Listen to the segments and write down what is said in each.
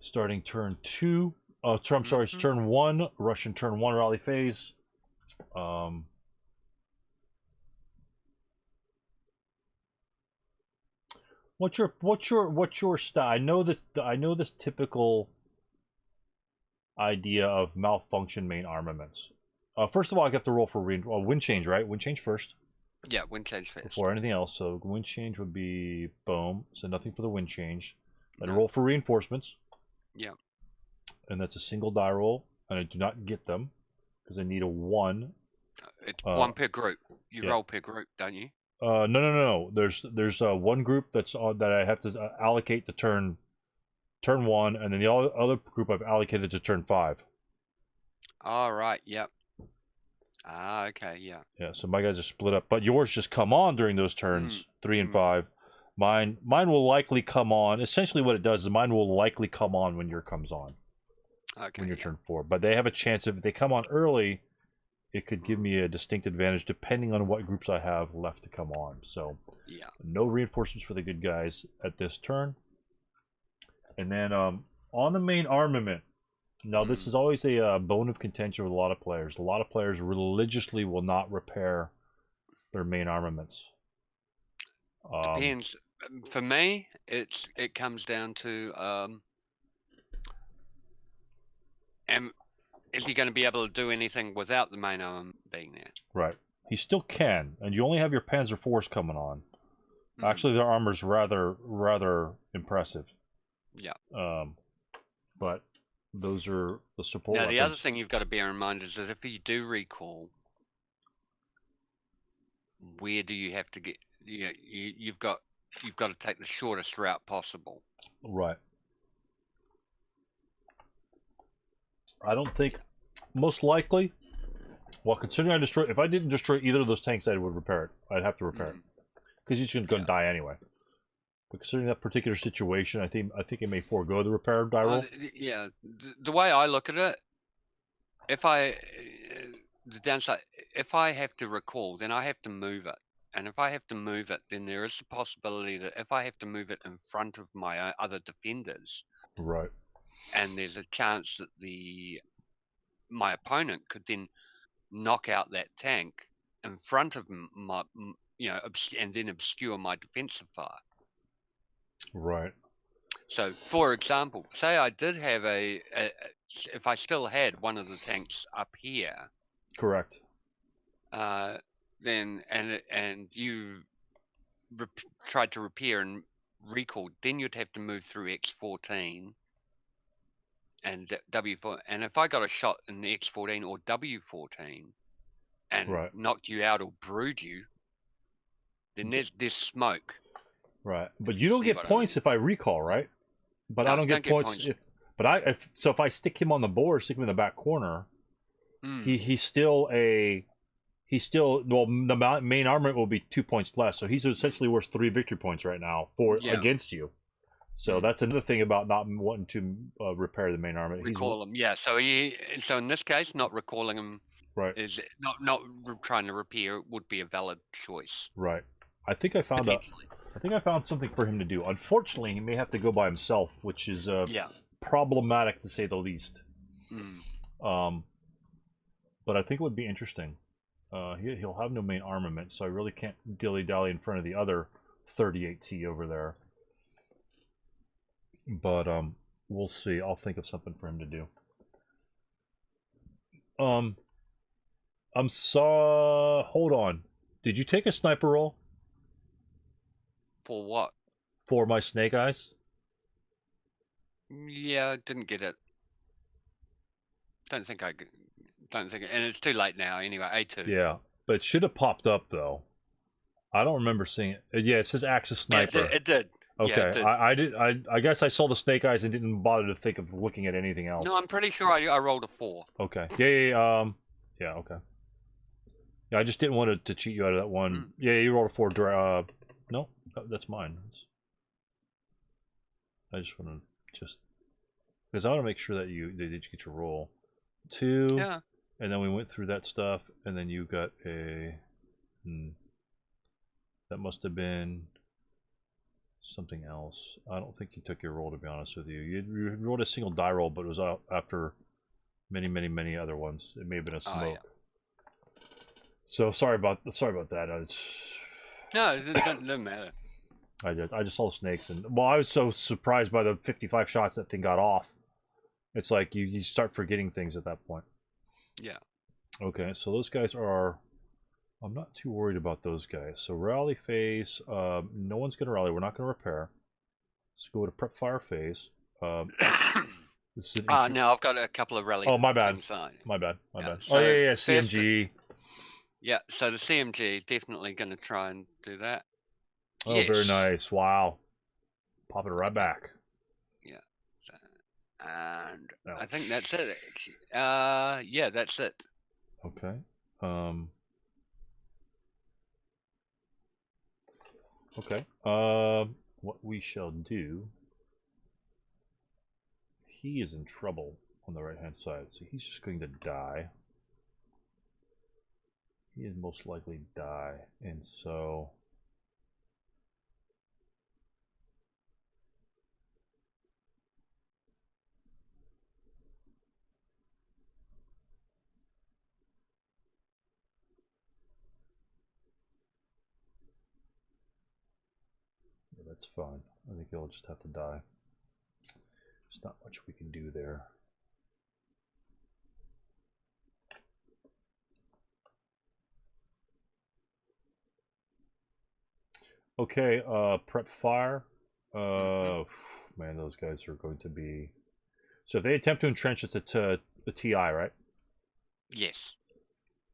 Starting turn 2. Oh, I'm sorry, it's turn 1. Russian turn 1 rally phase. What's your style? I know this typical idea of malfunction main armaments. First of all, I have to roll for wind change, right? Wind change first. Yeah, wind change first. Before anything else, so wind change would be boom. So nothing for the wind change. I'd No. roll for reinforcements. Yeah. And that's a single die roll, and I do not get them because I need a 1. It's 1 per group. You yeah. roll per group, don't you? No. There's one group that's on that I have to allocate to turn 1, and then the other group I've allocated to turn 5. All right. Yep. Ah, okay. Yeah. Yeah, so my guys are split up, but yours just come on during those turns 3 and 5. Mine will likely come on. Essentially, what it does is mine will likely come on when your comes on. Okay. When your turn 4, but they have a chance if they come on early, it could give me a distinct advantage depending on what groups I have left to come on. So yeah, no reinforcements for the good guys at this turn. And then on the main armament, now this is always a bone of contention with a lot of players. A lot of players religiously will not repair their main armaments. Depends. For me, it comes down to is he going to be able to do anything without the main arm being there? Right. He still can, and you only have your Panzer IVs coming on. Actually, their armor's rather impressive. Yeah. But those are the support. Now, the other thing you've got to bear in mind is that if you do recall, where do you have to get? You've got to take the shortest route possible. Right. I don't think, most likely, well, considering if I didn't destroy either of those tanks, I would repair it. I'd have to repair it because he's going to die anyway. But considering that particular situation, I think it may forego the repair die roll. Yeah, the way I look at it, the downside, if I have to recall, then I have to move it. And if I have to move it, then there is a possibility that if I have to move it in front of my other defenders, right, and there's a chance that my opponent could then knock out that tank in front of my, and then obscure my defensive fire. Right. So, for example, say I did have if I still had one of the tanks up here. Correct. Then and you tried to repair and recall, then you'd have to move through X14 and W4. And if I got a shot in the X14 or W14 and knocked you out or brewed you, then there's smoke. Right, but you don't get points if I recall, right? But no, I don't get points. If I stick him on the board, stick him in the back corner, he's still well, the main armament will be 2 points less, so he's essentially worth 3 victory points right now against you. So that's another thing about not wanting to repair the main armament. Recall him, yeah. So in this case, not recalling him is not trying to repair would be a valid choice. Right. I think I found something for him to do. Unfortunately, he may have to go by himself, which is problematic to say the least. But I think it would be interesting. He'll have no main armament, so I really can't dilly-dally in front of the other 38T over there. But we'll see. I'll think of something for him to do. Hold on. Did you take a sniper roll? For what? For my snake eyes? Yeah, I didn't get it. Don't think, and it's too late now anyway, A2. Yeah, but it should have popped up though. I don't remember seeing it. Yeah, it says Axis Sniper. Yeah, it did. Okay, yeah, it did. I guess I saw the snake eyes and didn't bother to think of looking at anything else. No, I'm pretty sure I rolled a 4. Okay. Yeah, okay. Yeah, I just didn't want to cheat you out of that one. Yeah, you rolled a 4. No, that's mine. I just want to because I want to make sure that they did get your roll. 2. Yeah. And then we went through that stuff, and then you got a. That must have been something else. I don't think you took your roll, to be honest with you. You rolled a single die roll, but it was out after many other ones. It may have been a smoke. Yeah. So sorry about that. No, it doesn't matter. I just saw snakes, and well, I was so surprised by the 55 shots that thing got off. It's like you start forgetting things at that point. Yeah. Okay, so those guys are. I'm not too worried about those guys. So rally phase. No one's gonna rally. We're not gonna repair. Let's go to prep fire phase. This is now I've got a couple of rallies. Oh, my bad. My bad. So oh yeah, CMG. Yeah, so the CMG definitely going to try and do that. Oh, yes. Very nice. Wow. Pop it right back. Yeah. And I think that's it. Yeah, that's it. Okay. Okay. What we shall do. He is in trouble on the right-hand side, so he's just going to die. He is most likely die, and so yeah, that's fine. I think he'll just have to die. There's not much we can do there. Okay, prep fire. Man, those guys are going to be. So if they attempt to entrench, it's a TI, right? Yes.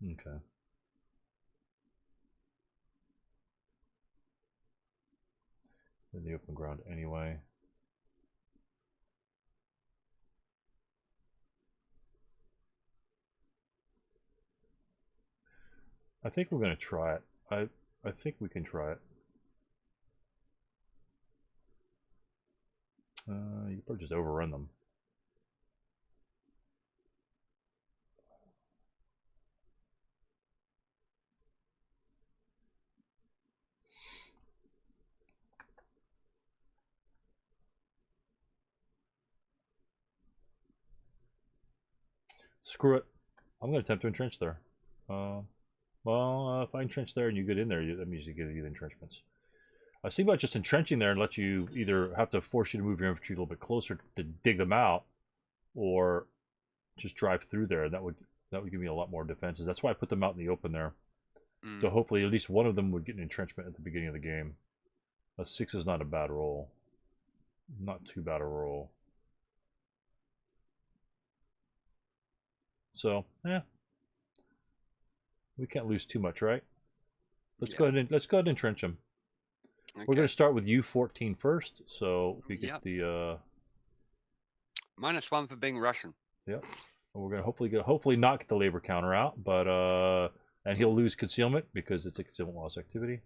Okay. In the open ground anyway. I think we're going to try it. I think we can try it. You can probably just overrun them. Screw it. I'm going to attempt to entrench there. Well, if I entrench there and you get in there, that means you get the entrenchments. I was thinking about just entrenching there and let you either have to force you to move your infantry a little bit closer to dig them out, or just drive through there. That would give me a lot more defenses. That's why I put them out in the open there. So hopefully at least one of them would get an entrenchment at the beginning of the game. A 6 is not a bad roll. Not too bad a roll. So, we can't lose too much, right? Let's go ahead and entrench them. Okay. We're going to start with U14 first, so we get the -1 for being Russian. Yep. And we're going to hopefully not get the labor counter out, but and he'll lose concealment because it's a concealment loss activity.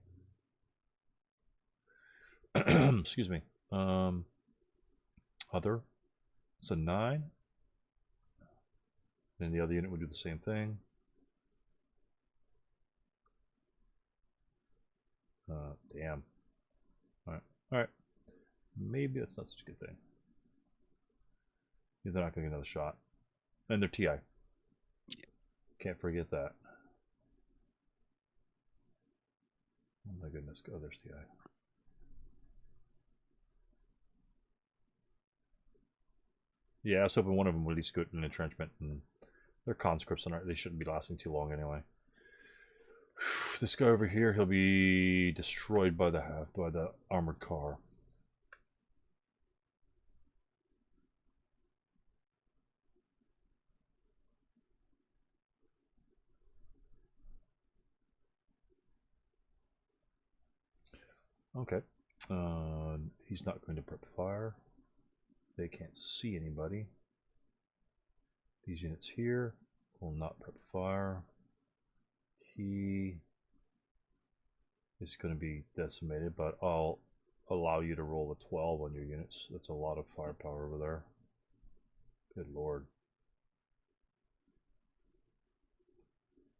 Excuse me. Other. It's a 9. Then the other unit would do the same thing. Damn. Alright. Maybe that's not such a good thing. They're not going to get another shot. And they're TI. Yeah. Can't forget that. Oh my goodness. Oh, there's TI. Yeah, I was hoping one of them would at least go to an entrenchment. And they're conscripts, and they shouldn't be lasting too long anyway. This guy over here, he'll be destroyed by the armored car. Okay. He's not going to prep fire. They can't see anybody. These units here will not prep fire. He is going to be decimated, but I'll allow you to roll a 12 on your units. That's a lot of firepower over there. Good lord.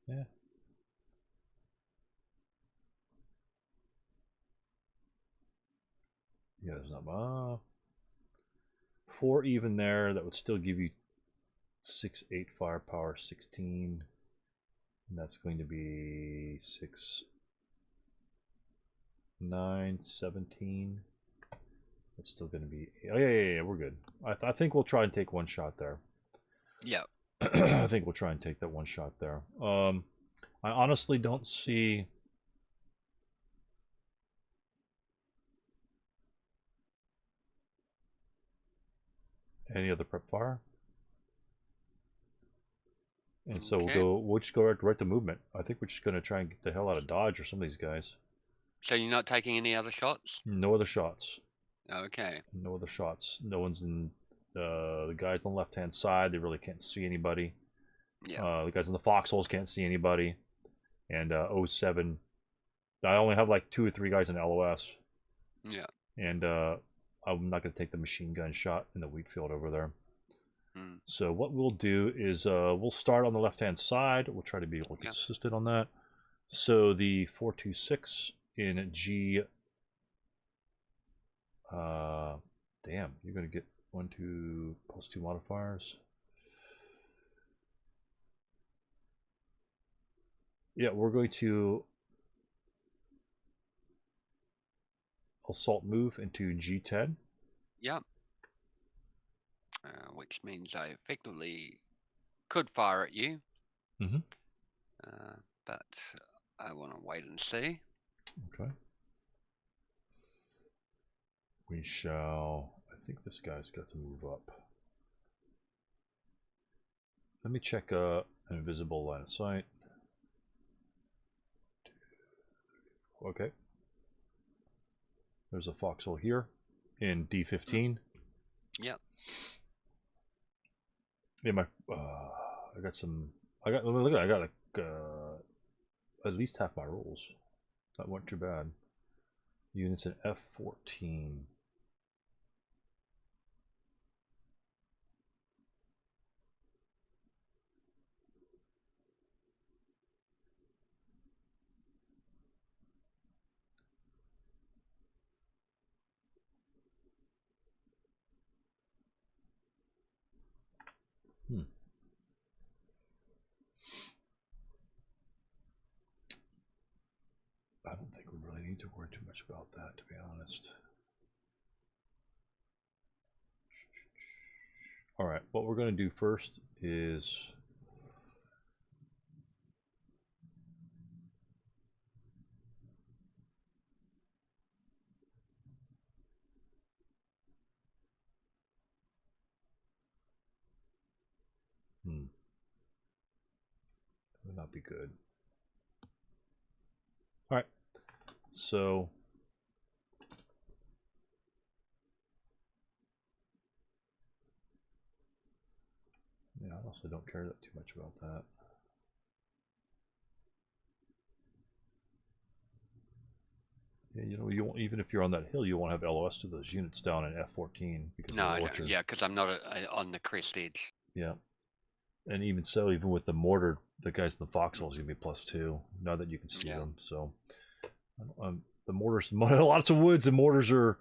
Yeah. Yeah, there's not 4 even there. That would still give you 6, 8 firepower, 16. And that's going to be 6, 9, 17. It's still going to be... Oh, yeah, we're good. I think we'll try and take one shot there. Yeah. I think we'll try and take that one shot there. I honestly don't see... any other prep fire. And so we'll just go right to movement. I think we're just going to try and get the hell out of Dodge or some of these guys. So you're not taking any other shots? No other shots. Okay. No other shots. No one's in... the guys on the left-hand side, they really can't see anybody. Yeah. The guys in the foxholes can't see anybody. And 07, I only have like 2 or 3 guys in LOS. Yeah. And I'm not going to take the machine gun shot in the wheat field over there. So what we'll do is we'll start on the left-hand side. We'll try to be a little consistent on that. So the 426 in G... damn, you're going to get 1, 2, +2 modifiers. Yeah, we're going to assault move into G10. Yeah. Which means I effectively could fire at you. Mm-hmm. But I want to wait and see. Okay. We shall... I think this guy's got to move up. Let me check an invisible line of sight. Okay. There's a foxhole here in D15. Yep. Yeah, I got some... look at it, I got like at least half my rolls. That wasn't too bad. Units in F14. I don't think we really need to worry too much about that, to be honest. All right, what we're going to do first is... That would not be good. All right, so... yeah, I honestly don't care that too much about that. Yeah, you know, you won't, even if you're on that hill, you won't have LOS to those units down in F14 because no, of the orchard. yeah, because I'm not on the crest edge. Yeah, and even so, even with the mortar, the guys in the foxholes gonna be +2 now that you can see them. So, the mortars, lots of woods, and mortars are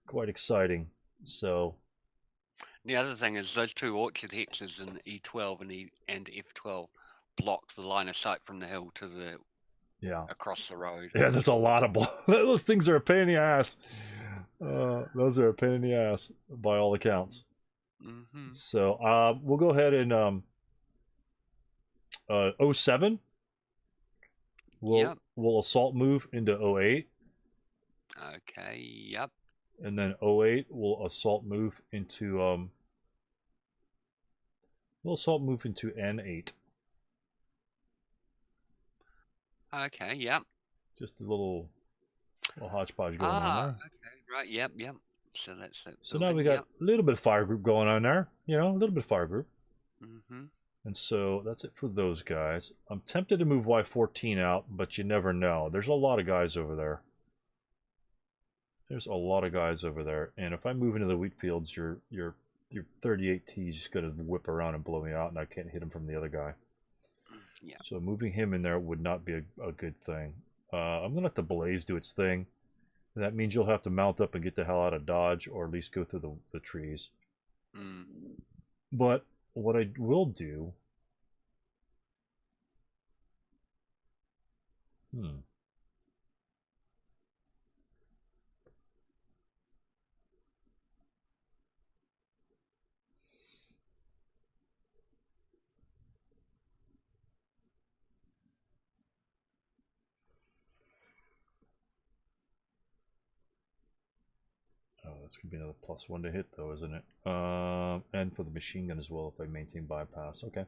quite exciting. So, the other thing is those 2 orchard hexes in E12 and F12 block the line of sight from the hill to the across the road. Yeah, there's a lot of those things are a pain in the ass. Those are a pain in the ass by all accounts. So we'll go ahead and 07. We'll assault move into 08. Okay. Yep. And then 08 we'll assault move into N8. Okay, yep. Just a little hodgepodge going on there. Okay, right, yep. So that's it. So now we got a little bit of fire group going on there. You know, a little bit of fire group. And so that's it for those guys. I'm tempted to move Y14 out, but you never know. There's a lot of guys over there. And if I move into the wheat fields, your 38T is just going to whip around and blow me out, and I can't hit him from the other guy. Yeah. So moving him in there would not be a good thing. I'm going to let the blaze do its thing. That means you'll have to mount up and get the hell out of Dodge, or at least go through the trees. But what I will do... Oh, that's gonna be another +1 to hit, though, isn't it? And for the machine gun as well, if I maintain bypass. Okay.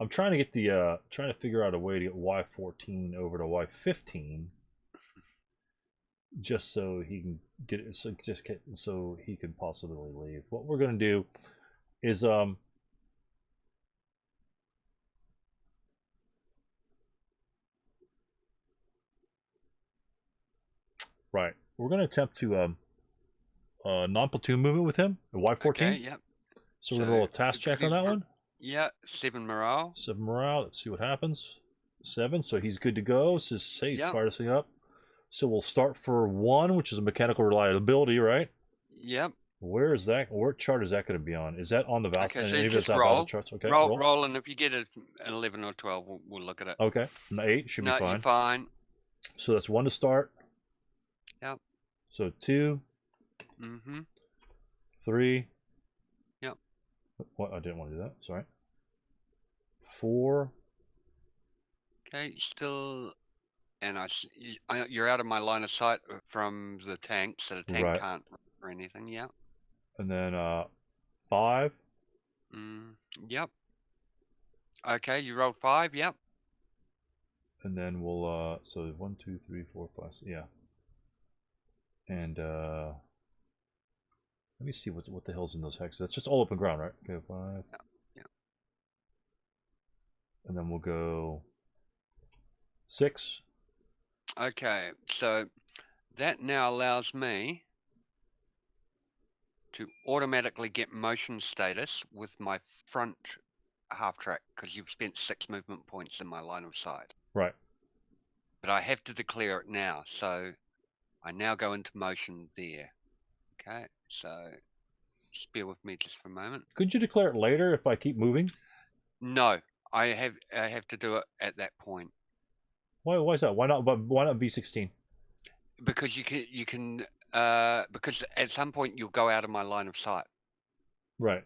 I'm trying to get the trying to figure out a way to get Y14 over to Y15, just so he can get it. So he can possibly leave. What we're gonna do is right. We're gonna attempt to non-platoon movement with him at Y14. Okay, yep. So we're gonna roll a task check on that one. Yeah, 7 morale. 7 morale. Let's see what happens. 7, so he's good to go. So say he's fired this thing up. So we'll start for 1, which is a mechanical reliability, right? Yep. Where is that? What chart is that going to be on? Is that on the valve? Okay, so just roll. Okay, roll, and if you get an 11 or 12, we'll look at it. Okay, 8 should be fine. You're fine. So that's 1 to start. Yep. So 2. 3. Yep. What? I didn't want to do that. Sorry. 4. Okay, still, and you're out of my line of sight from the tank, so the tank can't or anything. Yeah. And then 5. Yep. Okay, you rolled 5. Yep. And then we'll so 1, 2, 3, 4, 5. Yeah. And let me see what the hell's in those hexes. That's just all open ground, right? Okay, 5. Yeah. And then we'll go 6. Okay, so that now allows me to automatically get motion status with my front half track, because you've spent 6 movement points in my line of sight. Right. But I have to declare it now, so I now go into motion there. Okay, so just bear with me just for a moment. Could you declare it later if I keep moving? No, I have to do it at that point. Why is that? Why not V16? Because you can because at some point you'll go out of my line of sight. Right.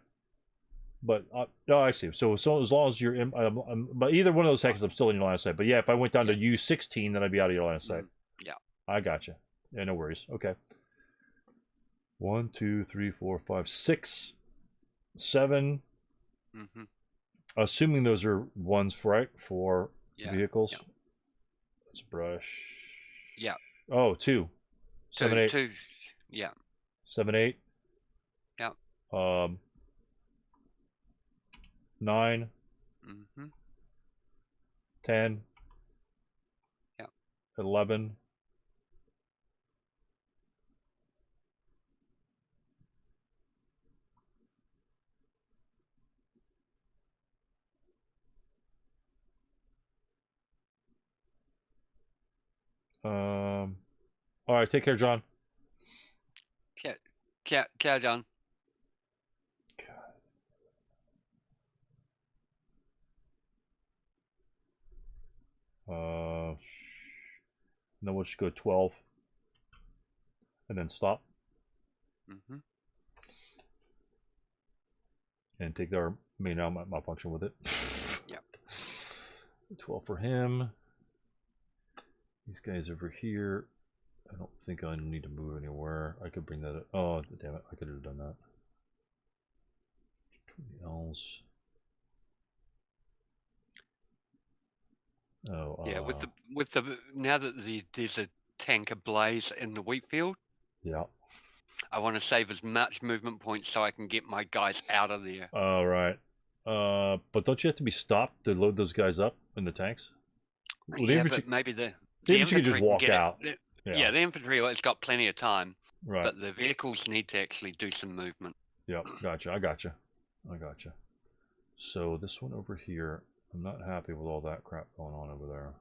But oh, I see. So as long as you're in, but either one of those hexes, I'm still in your line of sight. But yeah, if I went down to U16, then I'd be out of your line of sight. Yeah. I gotcha. Yeah, no worries. Okay. 1, 2, 3, 4, 5, 6, 7. Assuming those are ones for vehicles. Yeah. Let's brush. Yeah. Oh, 2. 7, 8. 2. Yeah. 7, 8. Yeah. 9. 10. Yeah. 11. all right, take care, John. Ciao, John. Then we'll just go 12 and then stop. And take our main malfunction with it. Yep. 12 for him. These guys over here. I don't think I need to move anywhere. I could bring that up. Oh, damn it. I could have done that. 20 L's. Oh, yeah, with the now that there's a tank ablaze in the wheat field. Yeah. I want to save as much movement points so I can get my guys out of there. All right. But don't you have to be stopped to load those guys up in the tanks? Well, yeah, but maybe the infantry can just walk out. Yeah, the infantry has got plenty of time. Right. But the vehicles need to actually do some movement. Yep, gotcha. I gotcha. So this one over here, I'm not happy with all that crap going on over there.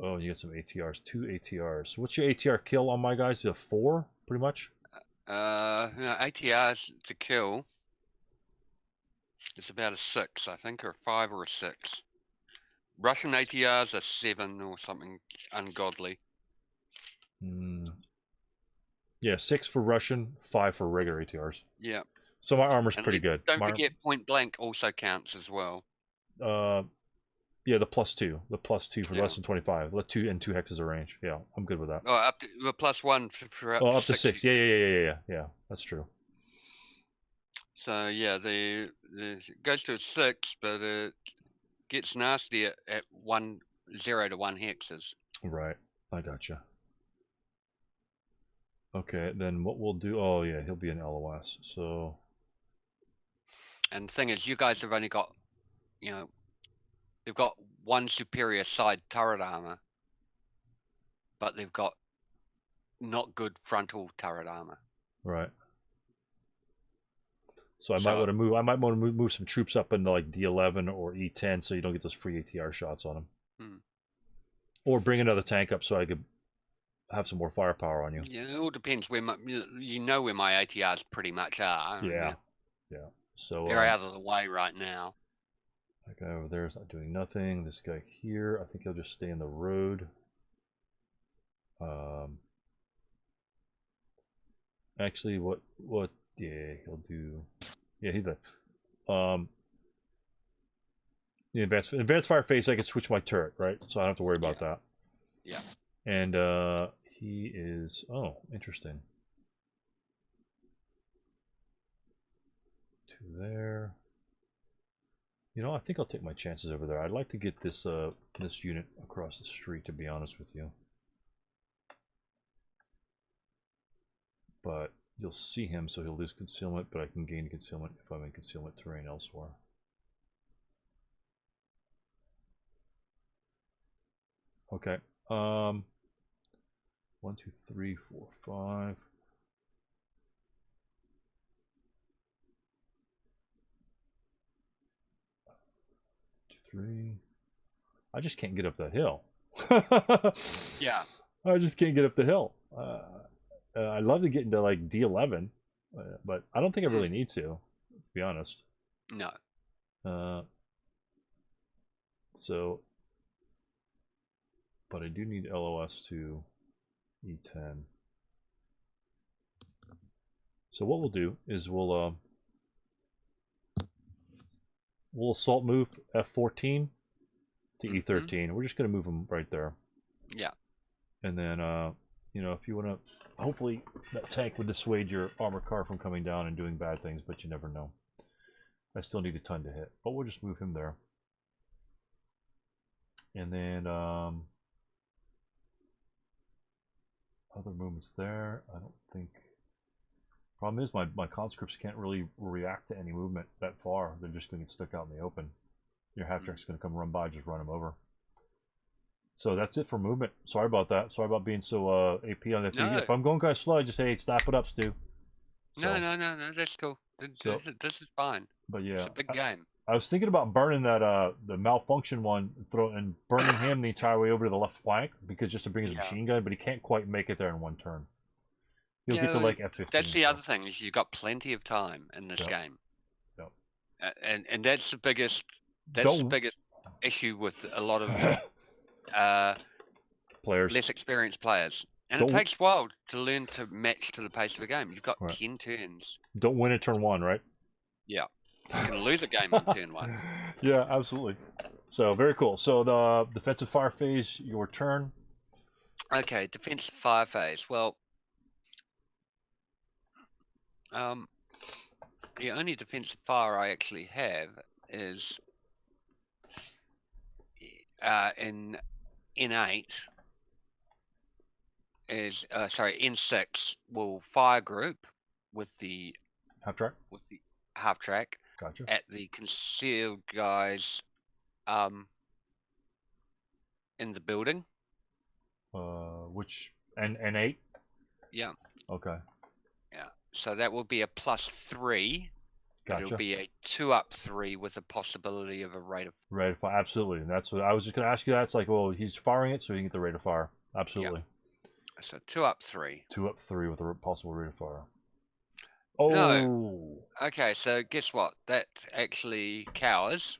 Oh, you got some ATRs. 2 ATRs. What's your ATR kill on my guys? Is it a 4, pretty much? No, ATRs to kill. It's about a 6, I think, or a 5 or a 6. Russian ATRs are 7 or something ungodly. Yeah, 6 for Russian, 5 for regular ATRs. Yeah. So my armor's pretty good. Don't forget point blank also counts as well. Yeah, the +2. The +2 for less than 25. Let 2 and 2 hexes of range. Yeah, I'm good with that. Oh, up to the +1 for up to 6. Yeah. That's true. So yeah, the goes to a 6, but it gets nasty at 0 to 1 hexes. Right, I gotcha. Okay, then what we'll do? Oh yeah, he'll be an LOS. So. And the thing is, you guys have only got, they've got 1 superior side turret armor, but they've got not good frontal turret armor. Right. So I might want to move. I might want to move some troops up into like D11 or E10, so you don't get those free ATR shots on them. Or bring another tank up so I could have some more firepower on you. Yeah, it all depends where where my ATRs pretty much are. Yeah. So they're out of the way right now. That guy over there is not doing nothing. This guy here, I think he'll just stay in the road. Actually, what? Yeah, he'll do. Yeah, he did. The advanced fire phase, I can switch my turret, right? So I don't have to worry about that. Yeah. And he is. Oh, interesting. 2 there. I think I'll take my chances over there. I'd like to get this this unit across the street, to be honest with you. But you'll see him, so he'll lose concealment, but I can gain concealment if I'm in concealment terrain elsewhere. Okay. 1, 2, 3, 4, 5. Three. I just can't get up that hill. Yeah. I just can't get up the hill. I'd love to get into like D11, but I don't think I really need to be honest. No. So, but I do need LOS to E10. So what we'll do is we'll assault move F14 to E13. We're just going to move them right there. Yeah. And then, if you want to, hopefully that tank would dissuade your armored car from coming down and doing bad things, but you never know. I still need a ton to hit, but we'll just move him there. And then, other movements there. I don't think. Problem is, my conscripts can't really react to any movement that far. They're just going to get stuck out in the open. Your half-track's going to come run by, just run them over. So that's it for movement. Sorry about that. Sorry about being so AP on that. No. If I'm going kind of slow, just say, hey, snap it up, Stu. So, no, that's cool. This is fine. But yeah, it's a big game. I was thinking about burning that the malfunction one, and burning him the entire way over to the left flank, because just to bring his machine gun, but he can't quite make it there in one turn. He'll get to like F15. That's the other thing, is you've got plenty of time in this game. Yep. And that's the biggest issue with a lot of players, less experienced players. And it takes a while to learn to match to the pace of a game. You've got 10 turns. Don't win at turn 1, right? Yeah. You can lose a game on turn 1. Yeah, absolutely. So, very cool. So, the defensive fire phase, your turn. Okay, defensive fire phase. Well, the only defensive fire I actually have is in N8 is N6 will fire group with the half track Gotcha. at the concealed guys in the building. Which N8? Yeah. Okay. Yeah. So that will be a +3 Gotcha. It'll be a 2-up-3 with a possibility of a rate of fire. Absolutely. And that's what I was just going to ask you. That it's like, well, he's firing it, so he can get the rate of fire. Absolutely. Yeah. So 2-up-3. 2-up-3 with a possible rate of fire. No. Okay, so guess what? That actually cowers,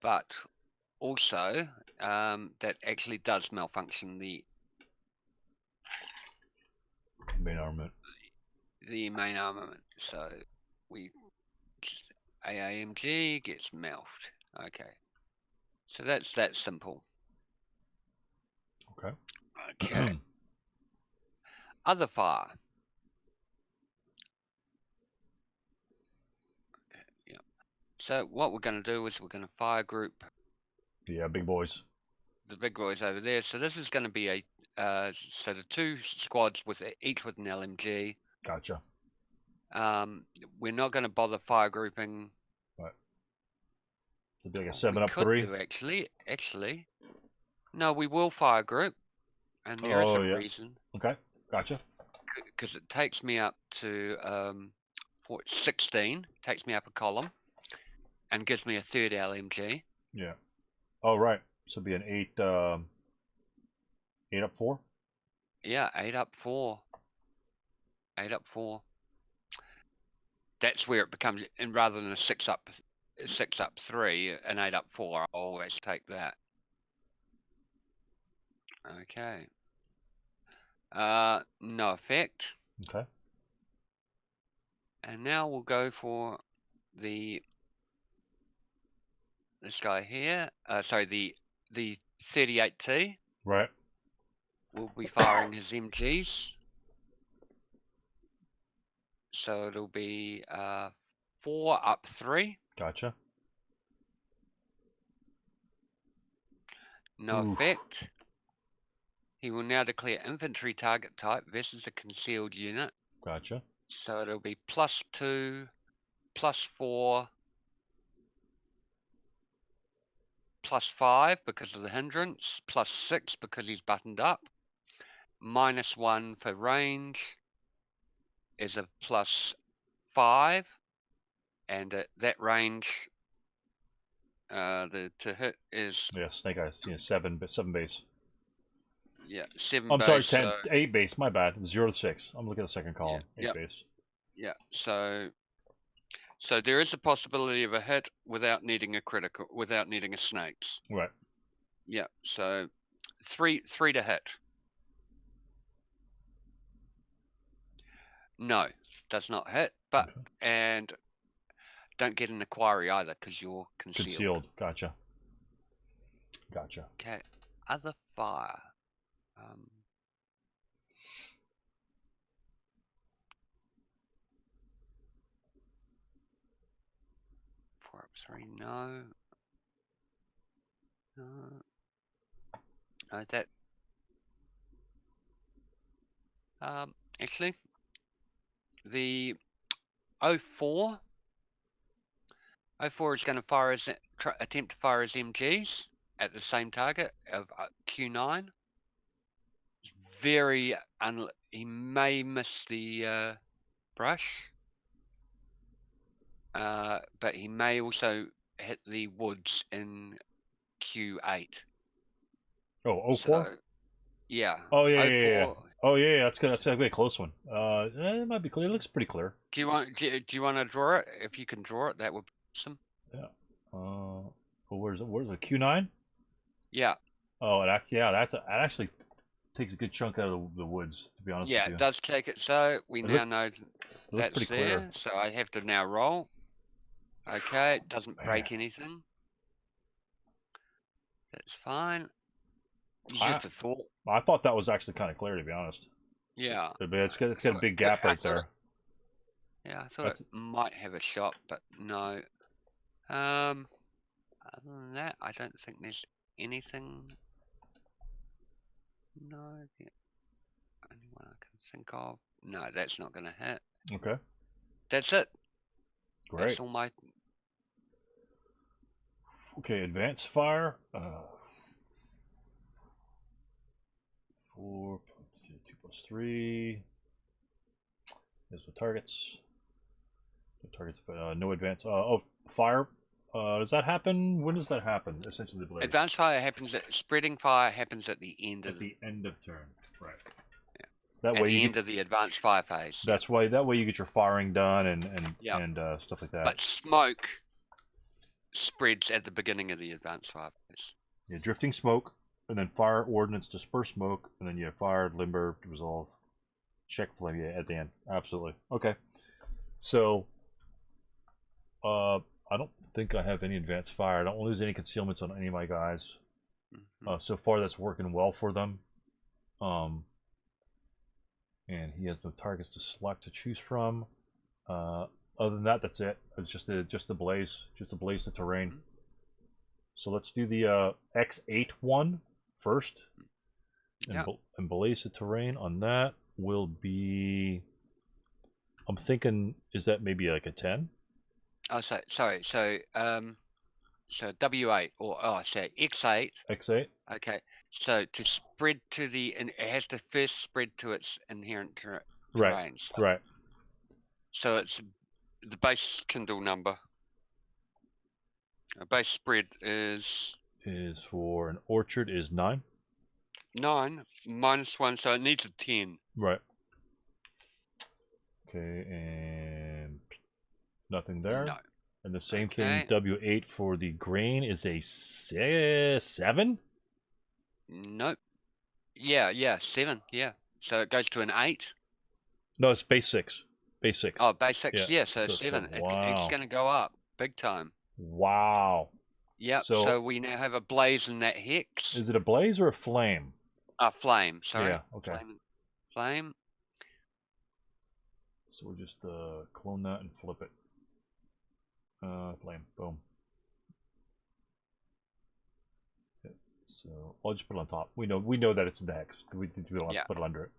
but also that actually does malfunction the main armament. The main armament. So we AAMG gets melfed. Okay. So that's that simple. Okay. Okay. Other fire. Okay, yeah. So what we're going to do is we're going to fire group. Yeah, big boys. The big boys over there. So this is going to be a so the 2 squads with each with an LMG. Gotcha. We're not going to bother fire grouping. Right. So it'd be like a 7-up-3. Actually. No, we will fire group, and there is a reason. Okay, gotcha. Because it takes me up to 16, takes me up a column, and gives me a 3rd LMG. Yeah. Oh, right. So it'd be an 8-up-4? Yeah, 8-up-4. 8-up-4. That's where it becomes, and rather than a 6-up-3, an 8-up-4, I'll always take that. Okay. No effect. Okay. And now we'll go for this guy here. Sorry, the 38T. Right. We'll be firing his MGs. So it'll be 4-up-3. Gotcha. No effect. He will now declare infantry target type versus a concealed unit. Gotcha. So it'll be +2, +4, +5 because of the hindrance, +6 because he's buttoned up, -1 for range is a +5, and that range, to hit is Snake eyes. Yeah, 7 base. Yeah, 7 I'm base. sorry, 8 base. My bad. 0 to 6. I'm looking at the second column. Yeah, 8 base. Yeah. So there is a possibility of a hit without needing a critical, without needing a snakes. Right. Yeah. So 3 to hit. No, does not hit. But and don't get an inquiry either because you're concealed. Gotcha. Okay. Other fire. 4-up-3. No. That. Actually, the 04 is going to fire attempt to fire his MGs at the same target of Q9. He may miss the brush, but he may also hit the woods in Q8. Oh, 04? So, yeah. Oh yeah. Oh yeah, that's good. That's gonna be a close one. It might be clear. It looks pretty clear. Do you want to draw it? If you can draw it, that would be awesome. Yeah. Where's it? Q9? Yeah. Oh, that actually takes a good chunk out of the woods. To be honest with you. Yeah, it does take it. So we now know that's there. Clear. So I have to now roll. Okay, it doesn't break anything. That's fine. It's just a thought. I thought that was actually kind of clear, to be honest. Yeah. But it's got a big gap right there. Yeah, I thought it might have a shot, but no. Other than that, I don't think there's anything. No, the only one I can think of. No, that's not going to hit. Okay. That's it. Great. That's all my. Okay, advanced fire. 4 + 2 + 3. There's the targets. Targets, no advance. Oh, fire. Does that happen? When does that happen? Essentially, the blaze. Advanced fire happens spreading fire happens at the end of the end of turn. Right. Yeah. That at way the end of the advanced fire phase. That's why. That way you get your firing done and stuff like that. But smoke spreads at the beginning of the advanced fire phase. Yeah, drifting smoke, and then fire, ordnance, disperse smoke, and then you have fire, limber, resolve, check flame. Yeah, at the end. Absolutely. Okay. So, I don't think I have any advanced fire. I don't lose any concealments on any of my guys. Mm-hmm. So far, that's working well for them. And he has no targets to select to choose from. Other than that, that's it. It's just the blaze, the terrain. Mm-hmm. So let's do the X8 one first. And blaze the terrain on that will be. I'm thinking, is that maybe like a 10? Oh, sorry. So W8 or say X8. X8. Okay. So to spread to it has to first spread to its inherent terrain. Right. So it's the base Kindle number. A base spread is for an orchard is 9. 9 minus 1, so it needs a 10. Right. Okay, and nothing there. No. And the same thing, W8 for the grain is a 7? Nope. Yeah, 7, yeah. So it goes to an 8? No, it's base 6. Base 6. Oh, base 6, yeah, so 7. It's going to go up big time. Wow. Yep, so we now have a blaze in that hex. Is it a blaze or a flame? A flame, sorry. Yeah, okay. Flame. So we'll just clone that and flip it. Flame, boom. Okay. So I'll just put it on top. We know that it's in the hex. We don't have to put it under it.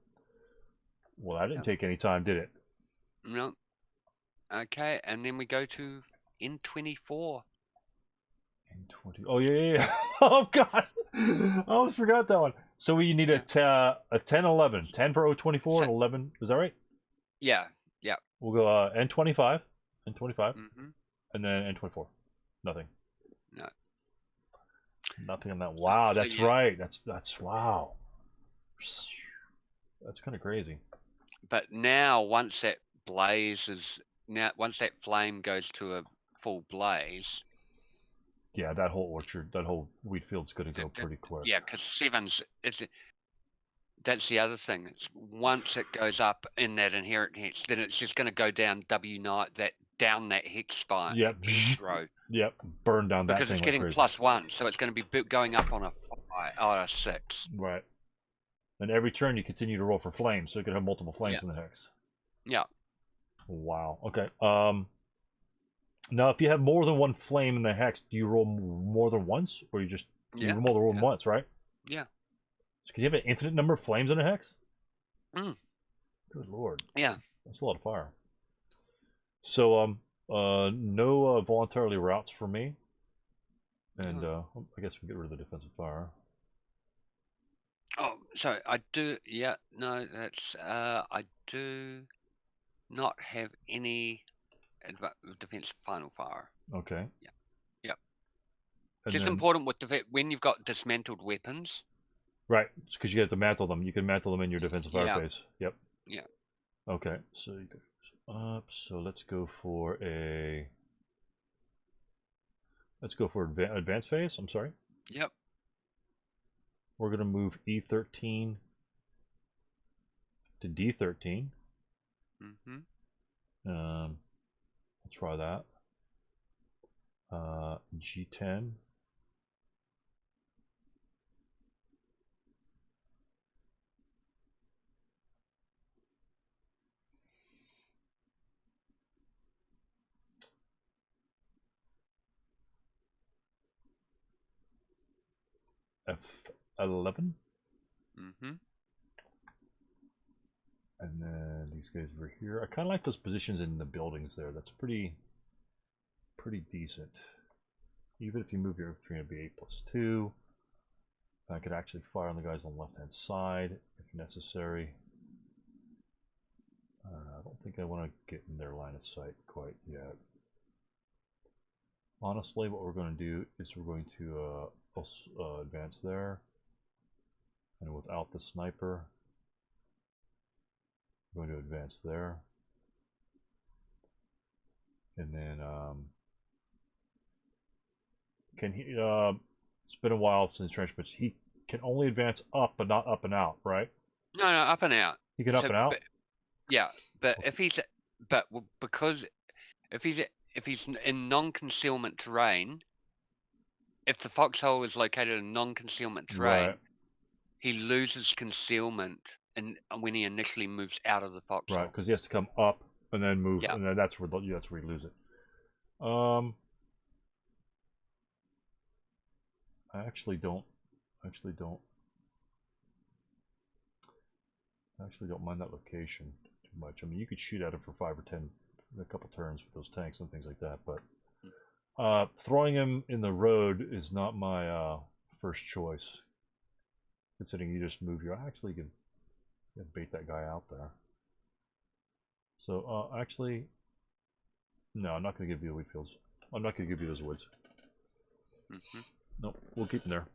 Well, that didn't take any time, did it? No. Okay, and then we go to N24. N20. Oh yeah. Oh god, I almost forgot that one. So we need a 10, 11, 10 for O24 and 11. Is that right? Yeah. We'll go N25, mm-hmm. And then N24. Nothing. No. Nothing on that. Wow, that's right. That's wow. That's kind of crazy. But now, once that flame goes to a full blaze. Yeah, that whole orchard, that whole wheat field's going to go pretty quick. Yeah, because 7's that's the other thing. It's once it goes up in that inherent hex, then it's just going to go down W9 down that hex spine. Yep. Row. Yep. Burn down that because thing. Because it's getting +1, so it's going to be going up on a 6. Right. And every turn you continue to roll for flames, so you can have multiple flames in the hex. Yeah. Wow. Okay. Now, if you have more than one flame in the hex, do you roll more than once, or you just you roll once, right? Yeah. So can you have an infinite number of flames in a hex? Mm. Good lord. Yeah. That's a lot of fire. So, no voluntarily routes for me, and I guess we get rid of the defensive fire. Oh, sorry. I do. Yeah. No, that's. I do not have any defense final fire. Okay. Yeah. Yep. And just important with when you've got dismantled weapons. Right, because you have to mantle them. You can mantle them in your defensive fire phase. Yep. Yeah. Okay, so you go up. So let's go for advanced phase. I'm sorry. Yep. We're gonna move E13 to D13. Mm-hmm. I'll try that. G10. F11. Mm-hmm. And then these guys over here. I kind of like those positions in the buildings there. That's pretty decent. Even if you move your infantry, it'd be 8+2. I could actually fire on the guys on the left-hand side if necessary. I don't think I want to get in their line of sight quite yet. Honestly, what we're going to do is we're going to advance there, and without the sniper, we're going to advance there, and then can he? It's been a while since entrenchments. He can only advance up, but not up and out, right? No, up and out. He can up and out. But, yeah, but if he's because if he's in non-concealment terrain, if the foxhole is located in non-concealment terrain, right, he loses concealment when he initially moves out of the foxhole. Right, because he has to come up and then move, and then that's where you lose it. I actually don't mind that location too much. I mean, you could shoot at him for 5 or 10, a couple turns with those tanks and things like that, but throwing him in the road is not my first choice. Considering you just move actually can bait that guy out there. So actually, no, I'm not going to give you the wheat fields. I'm not going to give you those woods. Nope, we'll keep them there.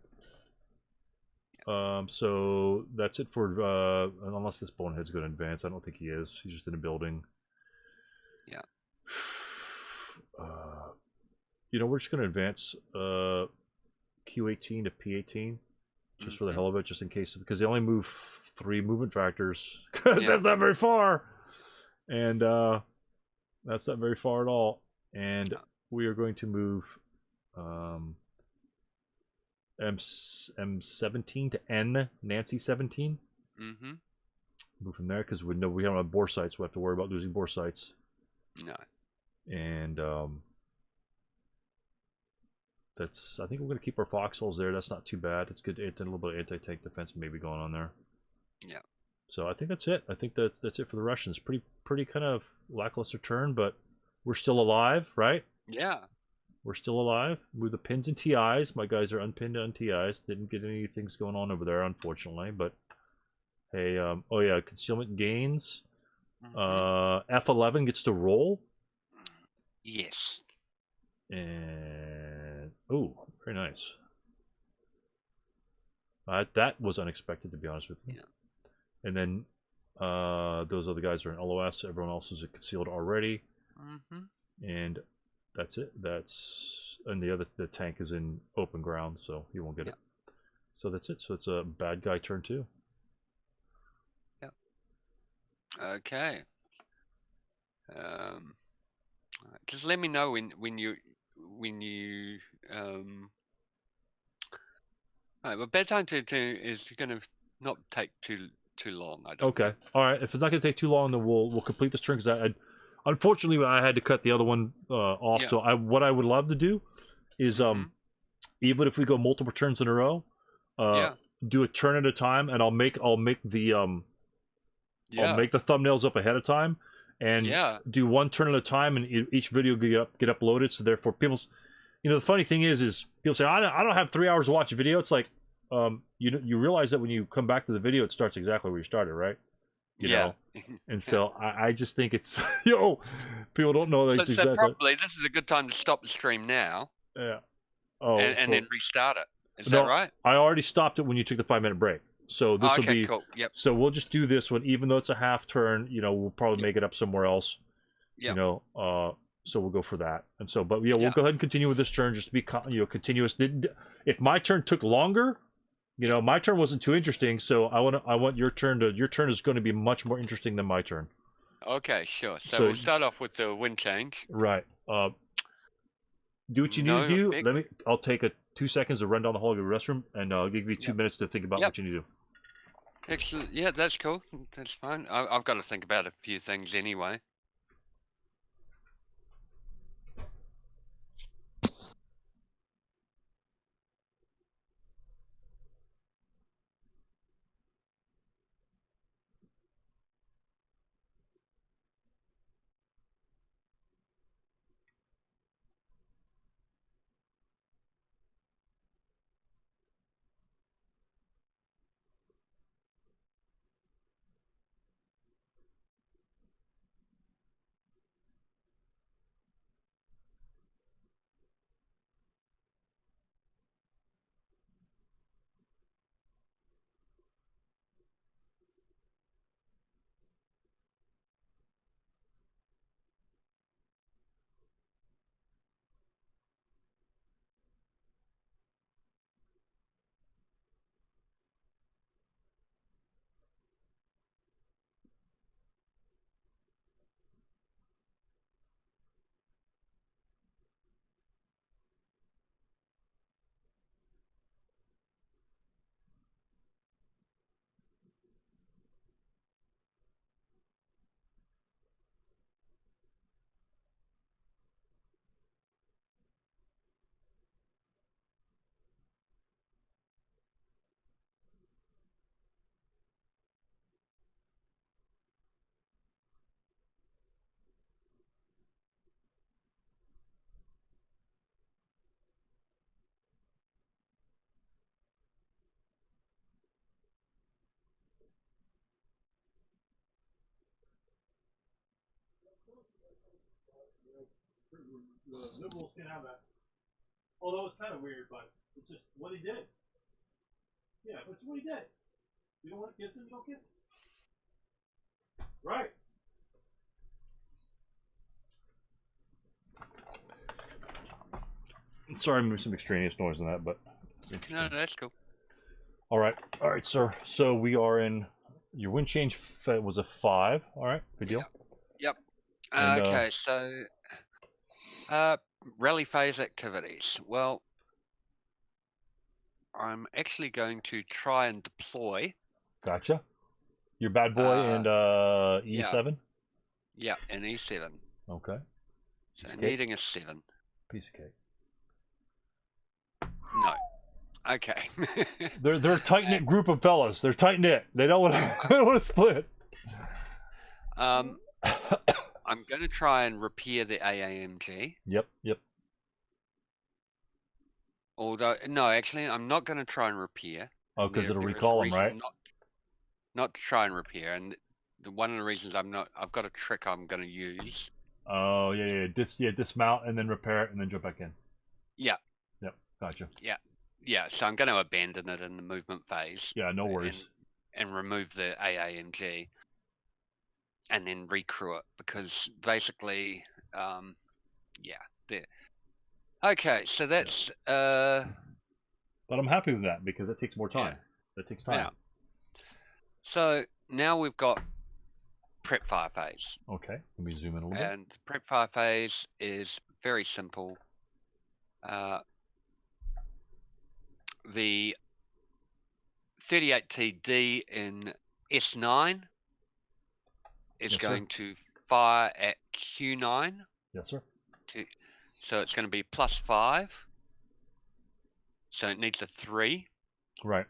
So that's it for unless this bonehead's going to advance. I don't think he is. He's just in a building. Yeah. You know, we're just going to advance Q18 to P18 just for the hell of it, just in case, because they only move 3 movement factors because that's not very far, and that's not very far at all. And we are going to move M17 to N Nancy 17. Move from there because we know we don't have bore sites. We have to worry about losing bore sites. No. And that's. I think we're going to keep our foxholes there. That's not too bad. It's good. It's a little bit of anti-tank defense maybe going on there. Yeah. So I think that's it. I think that's it for the Russians. Pretty kind of lackluster turn, but we're still alive, right? Yeah. We're still alive. With the pins and TIs. My guys are unpinned on TIs. Didn't get any things going on over there, unfortunately. But hey, oh yeah, concealment gains. F11 gets to roll. Yes. And oh, very nice. That was unexpected, to be honest with you. Yeah. And then those other guys are in LOS. Everyone else is concealed already. And that's it. And the tank is in open ground, so he won't get it. So that's it. So it's a bad guy turn 2. Yeah. Okay. Just let me know when you Alright, well, bedtime is gonna not take too long. I don't. Okay. All right. If it's not gonna take too long, then we'll complete this turn because unfortunately I had to cut the other one off. Yeah. So what I would love to do is even if we go multiple turns in a row, do a turn at a time, and I'll make the thumbnails up ahead of time, and do one turn at a time, and each video get uploaded. So therefore, people's, the funny thing is people say I don't have 3 hours to watch a video. It's like you realize that when you come back to the video, it starts exactly where you started, right? You know? And so I just think it's people don't know that. So probably this is a good time to stop the stream now. Yeah. Oh. And then restart it. Is that right? I already stopped it when you took the 5-minute break. So this will be cool. Yep. So we'll just do this one, even though it's a half turn. We'll probably make it up somewhere else. Yeah. So we'll go for that. And so, but we'll go ahead and continue with this turn just to be continuous. If my turn took longer, my turn wasn't too interesting. So I want your turn is going to be much more interesting than my turn. Okay, sure. So we'll start off with the wind change. Right. Do what you need to do. I'll take 2 seconds to run down the hall to the restroom, and I'll give you 2 minutes to think about what you need to do. Excellent. Yeah, that's cool. That's fine. I've got to think about a few things anyway. The liberals can't have that. Although it's kind of weird, but it's just what he did. Yeah, but it's what he did. You don't want to kiss him, you don't kiss him. Right. Sorry, I moved some extraneous noise on that, but no, that's cool. All right, sir. So we are in. Your wind change was a 5. All right, good deal. Yep. Okay, so rally phase activities. Well, I'm actually going to try and deploy. Gotcha. Your bad boy and E7. Yeah, and E7. Okay. So needing a 7. Piece of cake. No. Okay. they're a tight knit group of fellas. They're tight knit. They don't want to split. I'm going to try and repair the AAMG. Yep. Although, no, actually, I'm not going to try and repair. Oh, because it'll recall them, right? Not to try and repair, and one of the reasons I've got a trick I'm going to use. Oh, yeah. Dismount and then repair it and then jump back in. Yeah. Yep, gotcha. Yeah, so I'm going to abandon it in the movement phase. Yeah, no worries. And remove the AAMG. And then recrew it, because basically, okay, so that's But I'm happy with that because it takes more time. That takes time. Yeah. So now we've got prep fire phase. Okay, let me zoom in a little bit. And prep fire phase is very simple. The 38TD in S9 is going to fire at Q9. Yes, sir. So it's going to be +5. So it needs a 3. Right.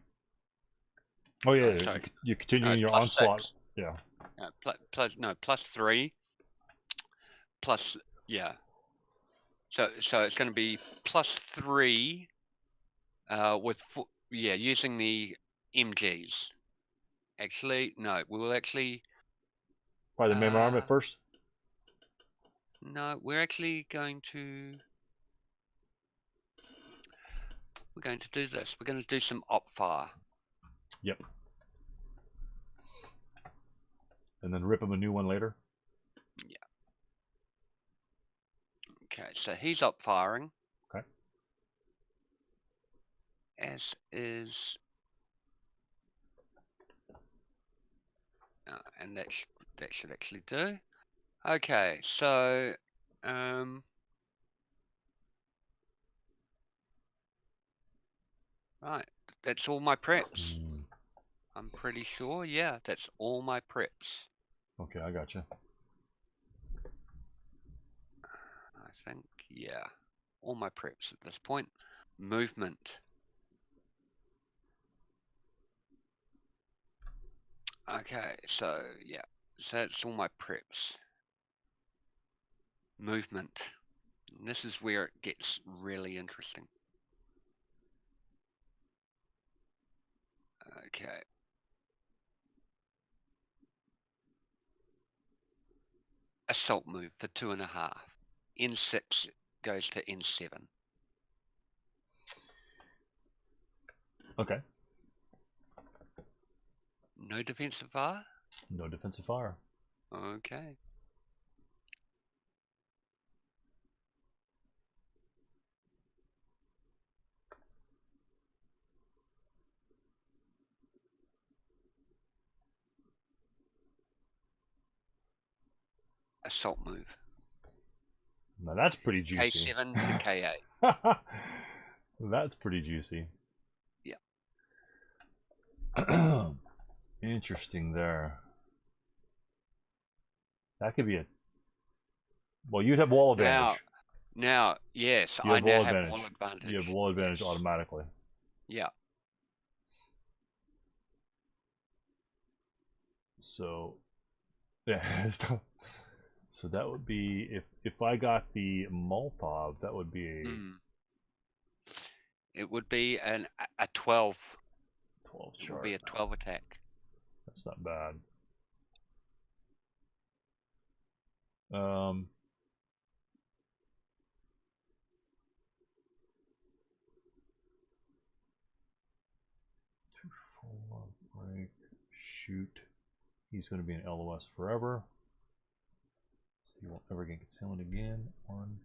Oh yeah, you're continuing your onslaught. 6. Yeah. +3. So it's going to be +3 with using the MGs. Actually, no, we will actually. By the main arm at first. No, we're actually going to. We're going to do this. We're going to do some op fire. Yep. And then rip him a new one later. Yeah. Okay, so he's op firing. Okay. As is. And that should actually do. Okay, so right, that's all my preps. I'm pretty sure, yeah, that's all my preps. Okay, I gotcha. I think, yeah, all my preps at this point. Movement. Okay, so yeah, so that's all my preps. Movement. And this is where it gets really interesting. Okay. Assault move for 2.5. N6 goes to N7. Okay. No defensive fire? No defensive fire. Okay. Assault move. Now that's pretty juicy. K7 to K8. That's pretty juicy. Yeah. Interesting there. That could be a. Well, you'd have wall advantage. Now, yes, I now have wall advantage. You have wall advantage automatically. Yeah. So, yeah. So that would be if I got the Molotov, that would be a. It would be a 12. 12 chart. It would be a 12 attack. That's not bad. Break, shoot. He's going to be an LOS forever. So he won't ever get concealment again. 1,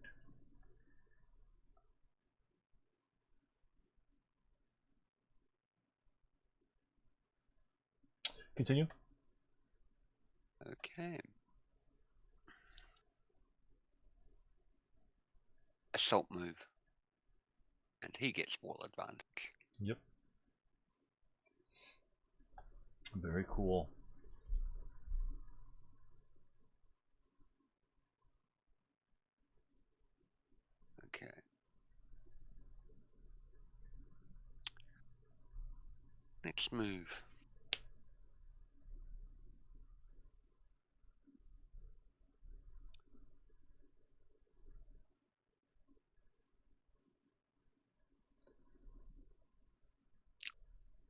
2. Continue. Okay. Assault move. And he gets wall advantage. Yep. Very cool. Okay. Next move.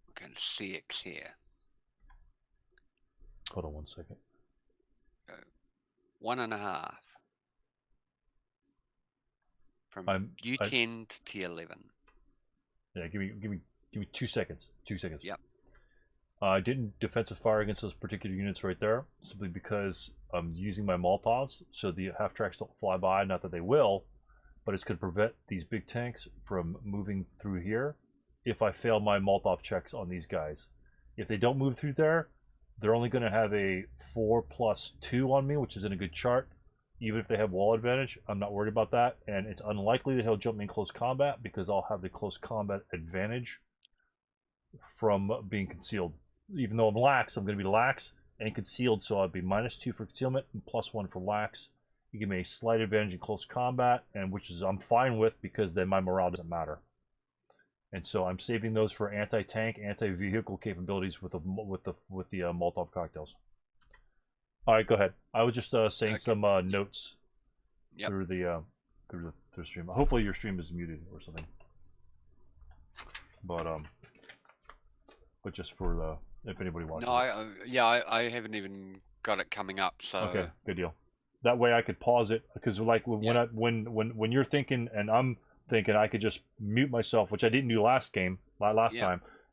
We're going to CX here. Hold on 1 second. Go 1.5. From U10 to T11. Yeah, give me 2 seconds. 2 seconds. Yep. I didn't defensive fire against those particular units right there, simply because I'm using my Molotovs, so the half tracks don't fly by. Not that they will, but it's going to prevent these big tanks from moving through here if I fail my Molotov checks on these guys. If they don't move through there, they're only going to have a 4+2 on me, which is in a good chart. Even if they have wall advantage, I'm not worried about that, and it's unlikely that he'll jump me in close combat because I'll have the close combat advantage from being concealed. Even though I'm lax, I'm going to be lax and concealed, so I'd be -2 for concealment and +1 for lax. You give me a slight advantage in close combat, and which is I'm fine with because then my morale doesn't matter. And so I'm saving those for anti-tank, anti-vehicle capabilities with the Molotov cocktails. All right, go ahead. I was just saying some notes through the stream. Hopefully your stream is muted or something. But just for the if anybody watches. No, I haven't even got it coming up. So okay, good deal. That way I could pause it because like when you're thinking and I'm thinking, I could just mute myself, which I didn't do last time.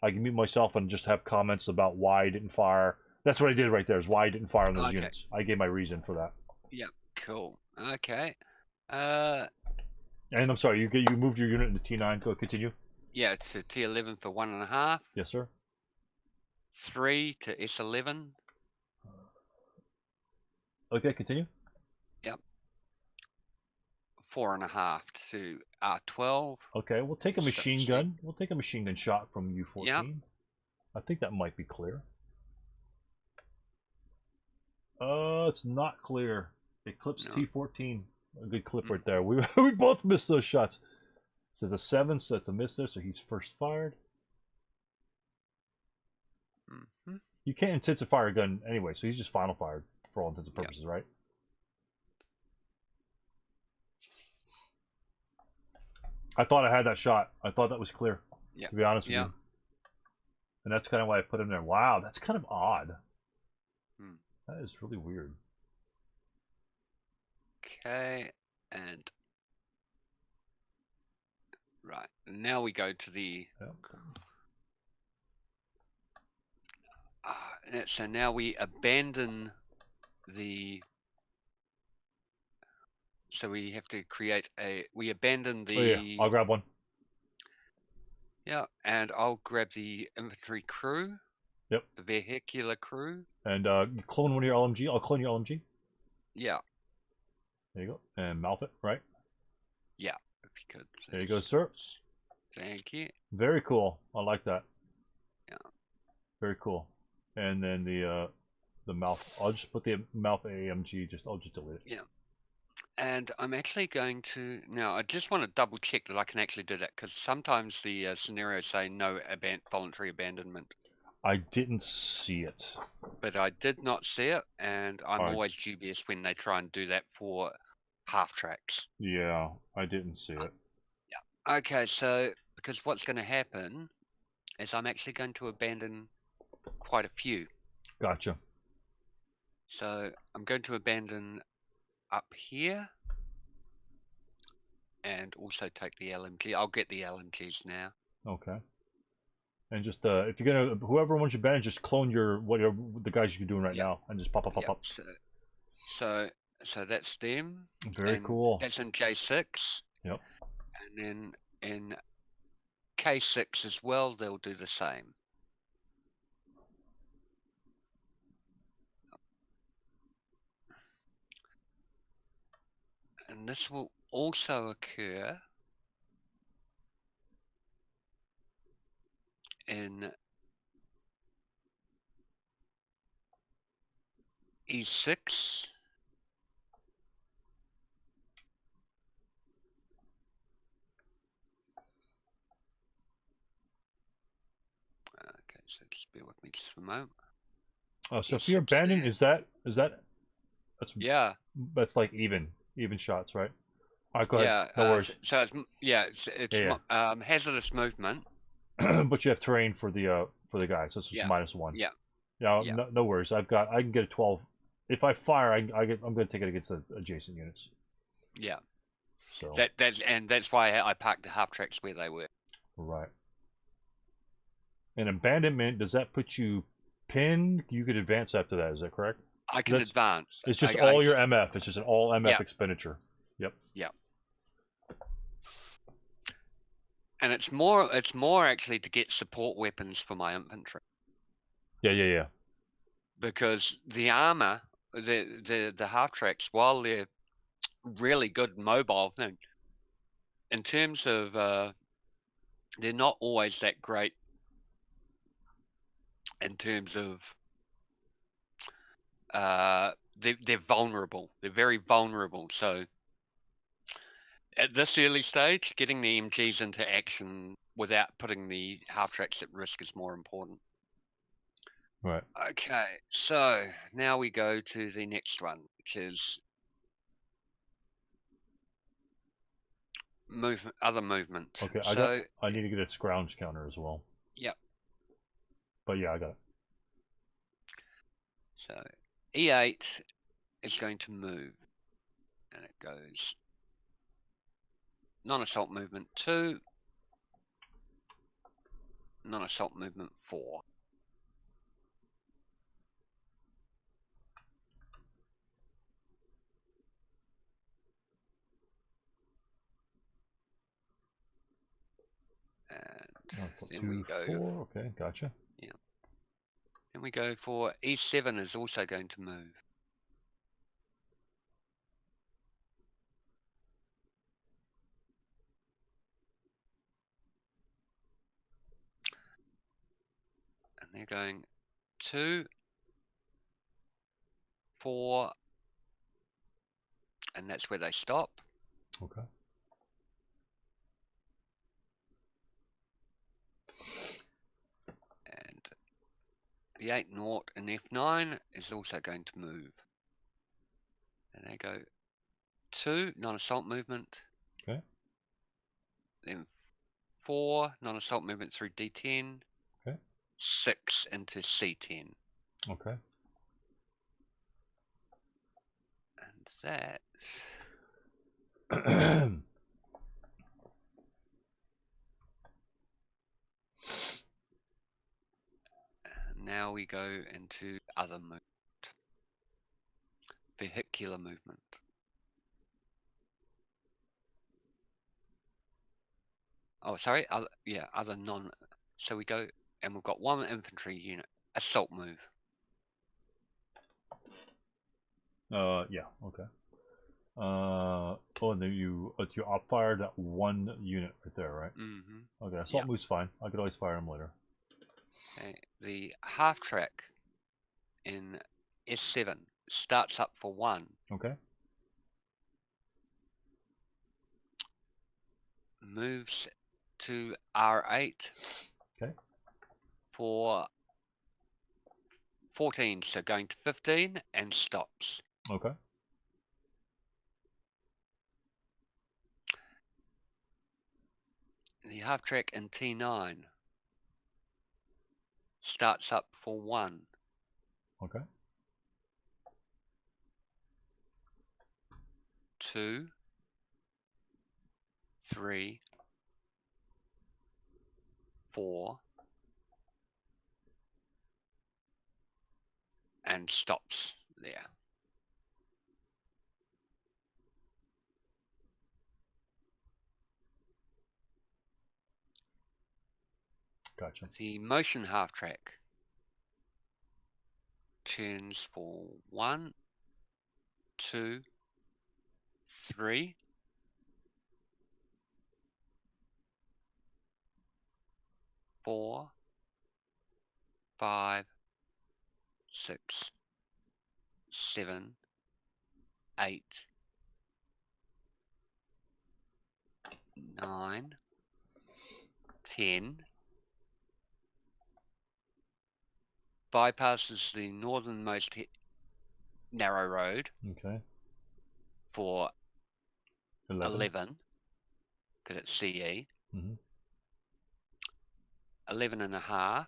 I can mute myself and just have comments about why I didn't fire. That's what I did right there. Is why I didn't fire on those units. I gave my reason for that. Yeah, cool. Okay. And I'm sorry, you moved your unit into T9. Go continue. Yeah, it's a T11 for 1.5. Yes, sir. 3 to S11. Okay, continue. Yep. 4.5 to R12. Okay, we'll take a machine gun. We'll take a machine gun shot from U14. Yep. I think that might be clear. It's not clear. Eclipse no. T14. A good clip right there. We both missed those shots. So the 7, so that's a miss there. So he's first fired. Mm-hmm. You can't intensive fire a gun anyway, so he's just final fired for all intents and purposes, right? I thought I had that shot. I thought that was clear. Yeah. To be honest with you. And that's kind of why I put him there. Wow, that's kind of odd. That is really weird. Okay, and right now we go to the. So now we abandon the. So we have to create a. We abandon the. Oh, yeah. I'll grab one. Yeah, and I'll grab the infantry crew. Yep. The vehicular crew. And you clone one of your LMG. I'll clone your LMG. Yeah. There you go. And mouth it, right? Yeah, if you could. Please. There you go, sir. Thank you. Very cool. I like that. Yeah. Very cool. And then the mouth. I'll just put the mouth AMG. I'll just delete it. Yeah. And I'm actually going to now. I just want to double check that I can actually do that because sometimes the scenarios say no voluntary abandonment. I didn't see it. But I did not see it, and I'm always dubious when they try and do that for half tracks. Yeah, I didn't see it. Yeah. Okay, so because what's going to happen is I'm actually going to abandon quite a few. Gotcha. So I'm going to abandon up here and also take the LMG. I'll get the LMGs now. Okay. And just if you're gonna whoever wants you ban, just clone your whatever the guys you're doing right now, and just pop. So that's them. Very cool. That's in J6. Yep. And then in K6 as well, they'll do the same. And this will also occur in E6. Okay, so just bear with me just for a moment. Oh, so if you're banning, is that yeah, that's like even shots, right? All right, go ahead. Yeah, no worries. So it's hazardous movement. But you have terrain for the guy, so it's just -1. Yeah. No worries. I can get a 12. If I fire, I'm going to take it against the adjacent units. Yeah. So that's why I parked the half tracks where they were. Right. And abandonment, does that put you pinned? You could advance after that. Is that correct? I can advance. It's just all your MF. It's just an all MF expenditure. Yep. Yeah. And it's more actually to get support weapons for my infantry. Yeah. Because the armor, the half tracks, while they're really good mobile thing, in terms of they're not always that great in terms of they're vulnerable. They're very vulnerable. So at this early stage, getting the MGs into action without putting the half tracks at risk is more important. Right. Okay, so now we go to the next one, which is other movement. Okay, so I need to get a scrounge counter as well. Yep. But yeah, I got it. So E8 is going to move, and it goes non-assault movement 2, non-assault movement 4. And then we go 4. Okay, gotcha. Yeah. Then we go for E7 is also going to move. And they're going 2, 4, and that's where they stop. Okay. And the 8 naught and F9 is also going to move. And they go 2, non-assault movement. Okay. Then 4, non-assault movement through D10. Okay. 6 into C10. Okay. And that. Now we go into other movement. Vehicular movement. Oh, sorry. Other non. So we go, and we've got 1 infantry unit. Assault move. Yeah. Okay. And then you upfire that 1 unit right there, right? Mm-hmm. Okay. Assault move's fine. I could always fire him later. Okay. The half track in S7 starts up for 1. Okay. Moves to R8. Okay. For 14, so going to 15 and stops. Okay. The half track in T9 starts up for 1. Okay. 2, 3, 4, and stops there. Gotcha. The motion half track turns for 1, 2, 3, 4, 5, 6, 7, 8, 9, 10, bypasses the northernmost narrow road Okay. for 11 because it's CE. 11 and a half.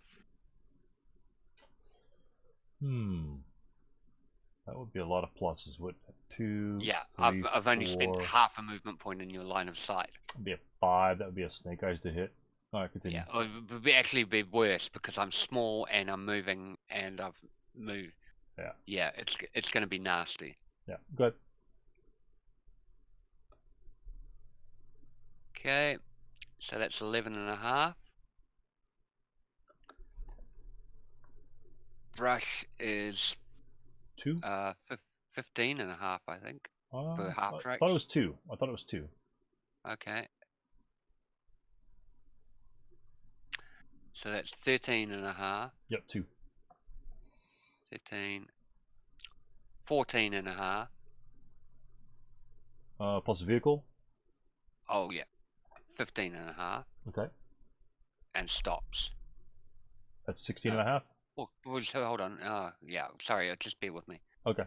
That would be a lot of pluses, wouldn't it? 2, Yeah, 3, I've only 4. spent half a movement point in your line of sight. That'd be a 5. That would be a snake eyes to hit. All right, continue. Yeah, it would actually be worse because I'm small and I'm moving and I've moved. Yeah. Yeah, it's going to be nasty. Yeah, good. Okay, so that's 11 and a half. Brush is 2? 15 and a half, I think, for half tracks. I thought it was 2. I thought it was 2. Okay. So that's 13 and a half. Yep, 2. 13. 14 and a half. Plus vehicle? Oh, yeah. 15 and a half. Okay. And stops. That's 16 and a half? Oh, so hold on. Yeah, sorry, just bear with me. Okay.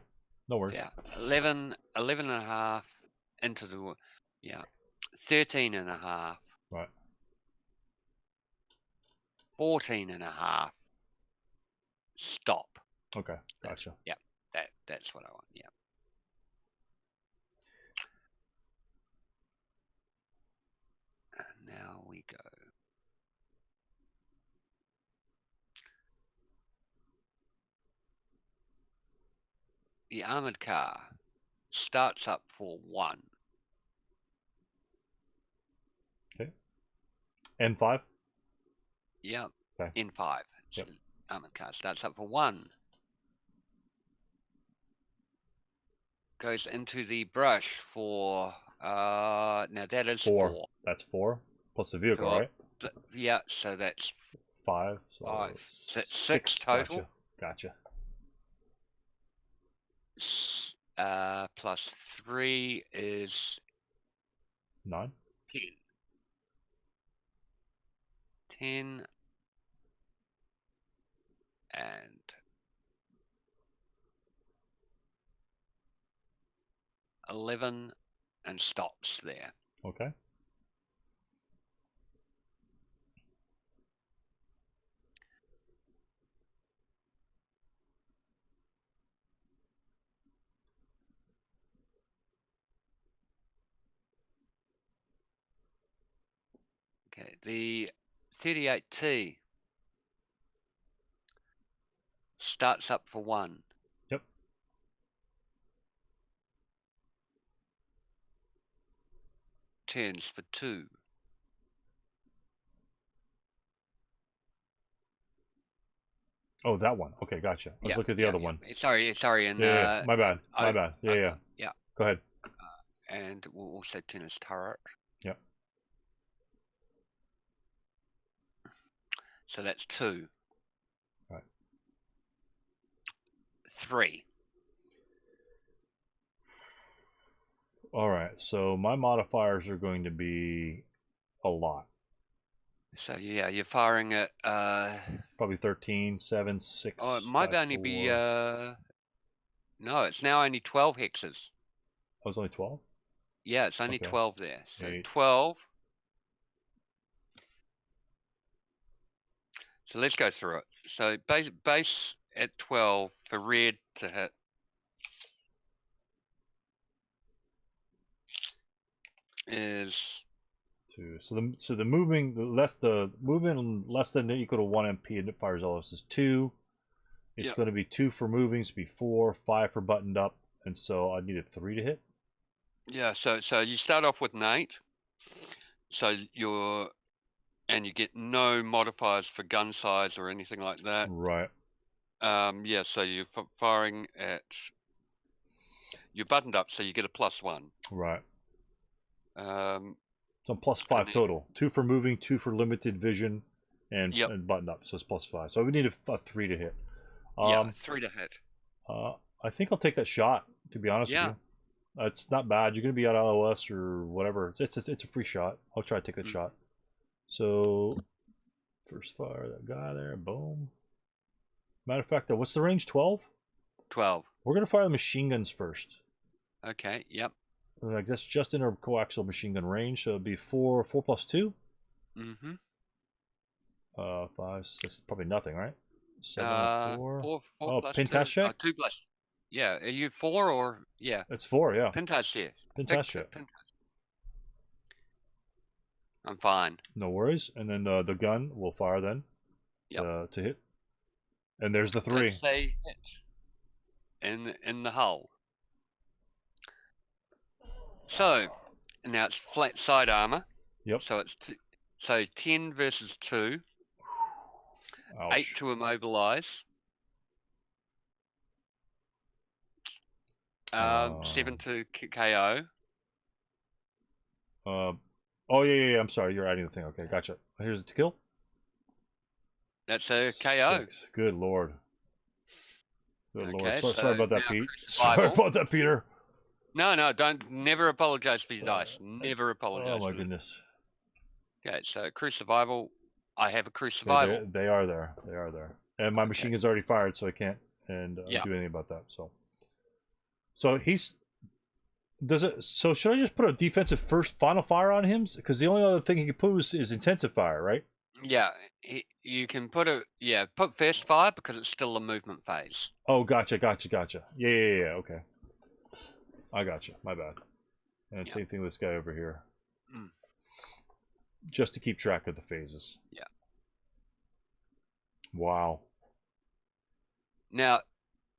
No worries. Yeah. 11 and a half into the, yeah. 13 and a half. Right. 14 and a half. Stop. Okay, gotcha. Yeah, that's what I want. Yeah. And now we go. The armored car starts up for 1. Okay. N5? Yeah. Okay. N5. Yep. Armored car starts up for 1. Goes into the brush for now that is 4. That's 4 plus the vehicle, right? Yeah, so that's 5. So 5. So that's 6 total. Gotcha. Plus 3 is 9. 10. 10 and 11 and stops there. Okay. Okay, the 38T starts up for 1. Yep. Turns for 2. Oh, that one. Okay, gotcha. Let's look at the other one. Sorry. And yeah. My bad. Yeah. Go ahead. And we'll also turn his turret. Yep. So that's 2. Right. 3. All right. So my modifiers are going to be a lot. So yeah, you're firing at probably 13, 7, 6. Oh, it might 5, only 4. be no, it's now only 12 hexes. Oh, it's only 12? Yeah, it's only 12 there. So 8. 12. So let's go through it. So base at 12 for red to hit. Is 2. So the moving less than or equal to 1 MP and it fires LS is 2. It's going to be 2 for moving, so be 4, 5 for buttoned up, and so I need a 3 to hit. Yeah, so you start off with an 8. So you get no modifiers for gun size or anything like that. Right. Yeah, so you're firing at. You're buttoned up, so you get a +1. Right. So I'm +5 total. 2 for moving, 2 for limited vision, and buttoned up. So it's +5. So we need a 3 to hit. Yeah, 3 to hit. I think I'll take that shot. To be honest with you, it's not bad. You're gonna be at LOS or whatever. It's a free shot. I'll try to take that shot. So first fire that guy there. Boom. Matter of fact, what's the range? 12. 12. We're gonna fire the machine guns first. Okay. Yep. Like that's just in our coaxial machine gun range, so it'd be 4 + 2. 5. That's probably nothing, right? 7 4. 4 oh, plus pin test check. 2 plus. Yeah. Are you 4 or yeah? It's 4. Yeah. Pin test check. Pin test check. I'm fine. No worries. And then the gun will fire then. To hit. And there's the 3. Let's say hit in the hull. So now it's flat side armor. Yep. So it's so 10 versus 2. Ouch. 8 to immobilize. 7 to KO. Oh yeah. I'm sorry. You're adding the thing. Okay, gotcha. Here's the kill. That's a KO. 6. Good lord. Good okay, lord. Sorry about that, Pete. Survival. Sorry about that, Peter. No, don't. Never apologize for your dice. Never apologize. Oh my goodness. Okay, so crew survival. I have a crew survival. They are there. They are there. And my machine gun's already fired, so I can't do anything about that. So he's. Does it? So should I just put a defensive first final fire on him? Because the only other thing he can put is intensive fire, right? Yeah, you can put put first fire because it's still a movement phase. Oh, gotcha. Yeah. Okay. I gotcha. My bad. And same thing with this guy over here. Just to keep track of the phases. Yeah. Wow. Now,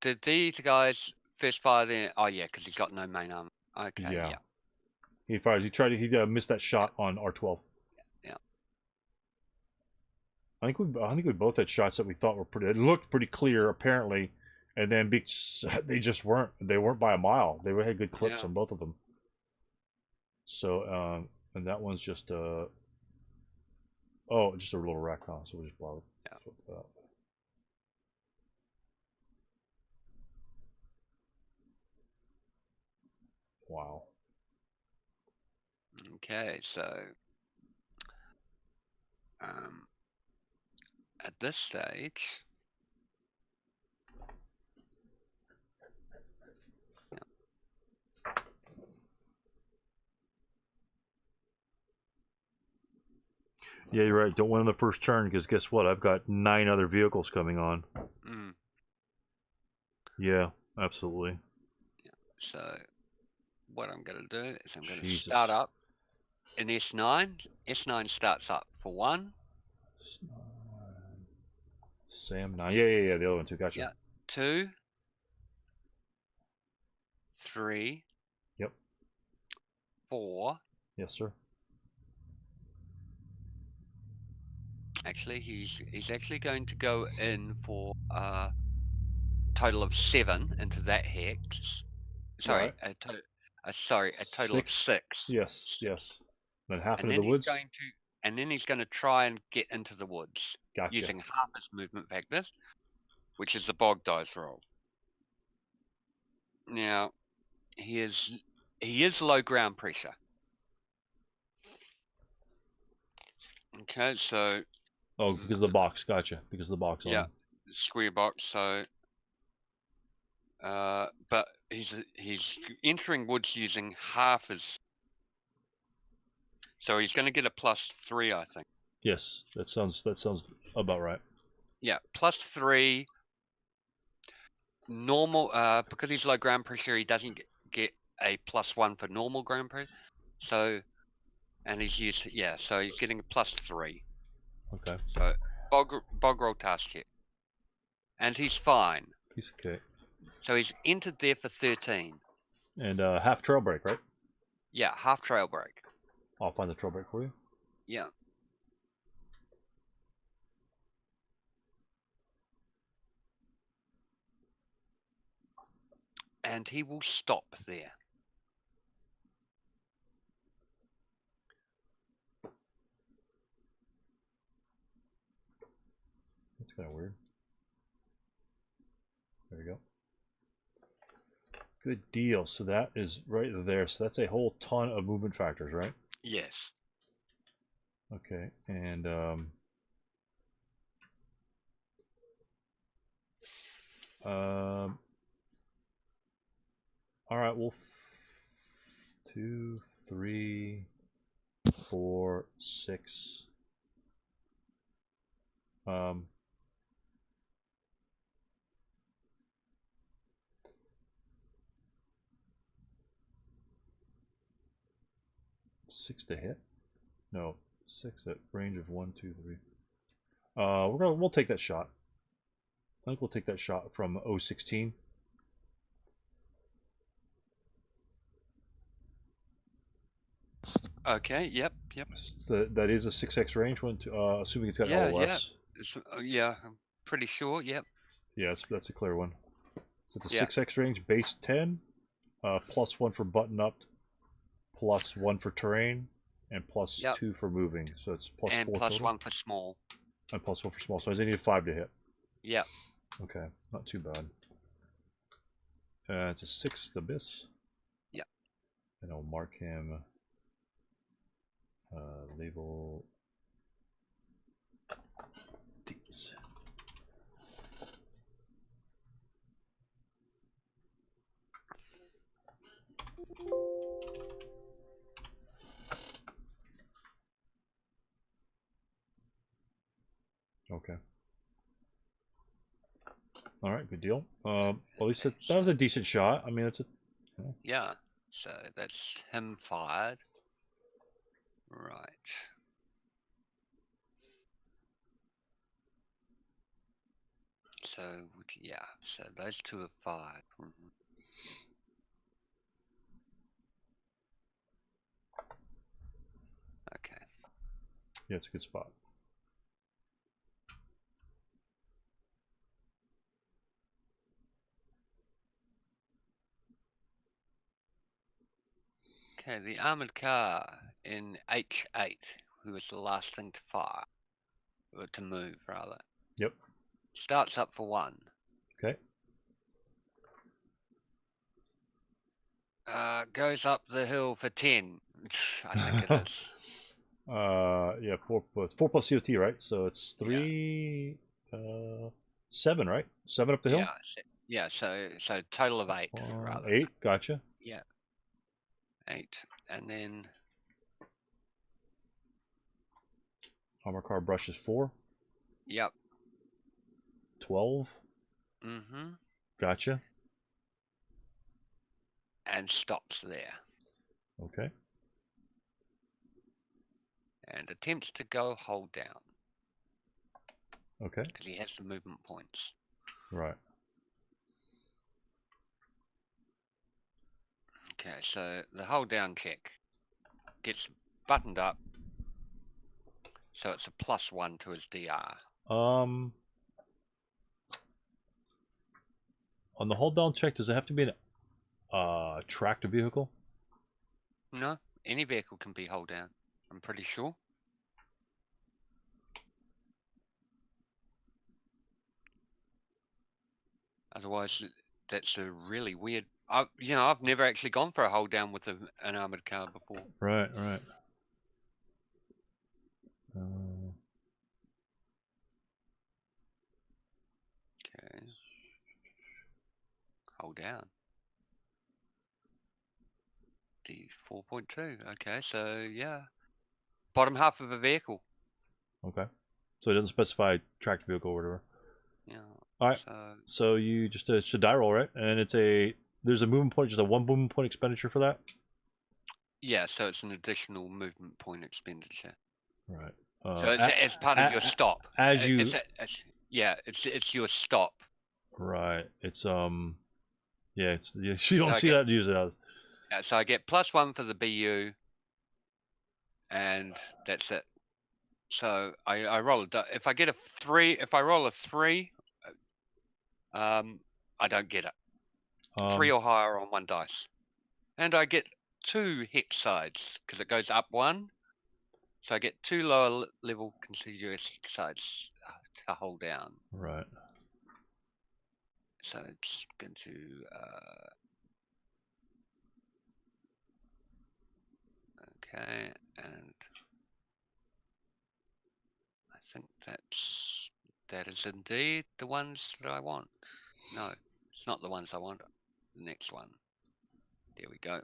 did these guys first fire there? Oh yeah, because he's got no main armor. Okay. Yeah. He fired. He missed that shot on R12. Yeah. I think we both had shots that we thought were pretty. It looked pretty clear apparently, and then they just weren't. They weren't by a mile. They had good clips on both of them. So and that one's just just a little wreck, huh? So we'll just blow it. Yeah. Wow. Okay, so at this stage, yeah, you're right. Don't win on the first turn because guess what? I've got 9 other vehicles coming on. Yeah, absolutely. Yeah. So what I'm going to do is I'm going to start up in S9. S9 starts up for 1. Sam 9. Yeah. The other one too. Gotcha. Yeah. 2. 3. Yep. 4. Yes, sir. Actually, he's actually going to go in for a total of 7 into that hex. Sorry, a total of 6. Yes. Then half into the woods. And then he's going to try and get into the woods. Gotcha. Using half his movement factor, which is the bog dice roll. Now, he is low ground pressure. Okay, so. Oh, because of the box. Gotcha. Because of the box. Yeah, square box. So. But he's entering woods using half his. So he's going to get a +3, I think. Yes, that sounds about right. Yeah, +3. Normal, because he's low ground pressure, he doesn't get a +1 for normal ground pressure. So, and he's so he's getting a +3. Okay. So bog roll task check. And he's fine. He's okay. So he's entered there for 13. And half trail break, right? Yeah, half trail break. I'll find the trail break for you. Yeah. And he will stop there. That's kind of weird. There we go. Good deal. So that is right there. So that's a whole ton of movement factors, right? Yes. Okay. And all right. Well, 2, 3, 4, 6. 6 to hit? No, 6 at range of 1, 2, 3. We'll take that shot. I think we'll take that shot from 016. Okay. Yep. So that is a 6x range one, assuming it's got LOS. Yeah, I'm pretty sure. Yep. Yeah, that's a clear one. So it's a 6x range, base 10, +1 for button up, +1 for terrain, and +2 for moving. So it's +4 and +1 total. for small. And +1 for small. So I need a 5 to hit. Yep. Okay, not too bad. It's a 6th abyss. Yep. And I'll mark him. Label these. Okay. All right, good deal. At least that was a decent shot. I mean, it's a. Yeah. So that's him fired. Right. So yeah. So those two are fired. Okay. Yeah, it's a good spot. Okay, the armored car in H8, who was the last thing to fire, or to move rather. Yep. Starts up for 1. Okay. Goes up the hill for 10. I think it is. Yeah, 4 plus COT, right? So it's 3, 7, right? 7 up the hill. Yeah. So total of 8. Rather. 8. Gotcha. Yeah. 8, and then armor car brushes 4. Yep. 12. Mm-hmm. Gotcha. And stops there. Okay. And attempts to go hold down. Okay. Because he has the movement points. Right. Okay, so the hold down check gets buttoned up. So it's a +1 to his DR. On the hold down check, does it have to be an tractor vehicle? No, any vehicle can be hold down. I'm pretty sure. Otherwise, that's a really weird. I've never actually gone for a hold down with an armored car before. Right. Okay. Hold down. D4.2. Okay, so yeah. Bottom half of a vehicle. Okay. So it doesn't specify tractor vehicle or whatever. Yeah. All right. So you just it's a die roll, right? And there's a movement point, just a 1 movement point expenditure for that. Yeah, so it's an additional movement point expenditure. Right. So it's part of your stop. It's your stop. Right. It's yeah. It's you don't see that use it as. Yeah, so I get +1 for the BU, and that's it. So I roll if I get a 3, if I roll a 3, I don't get it. 3 or higher on 1 dice, and I get 2 hex sides because it goes up 1. So I get 2 lower level contiguous sides to hold down. Right. So it's going to okay, and I think that is indeed the ones that I want. No, it's not the ones I want. The next one. There we go.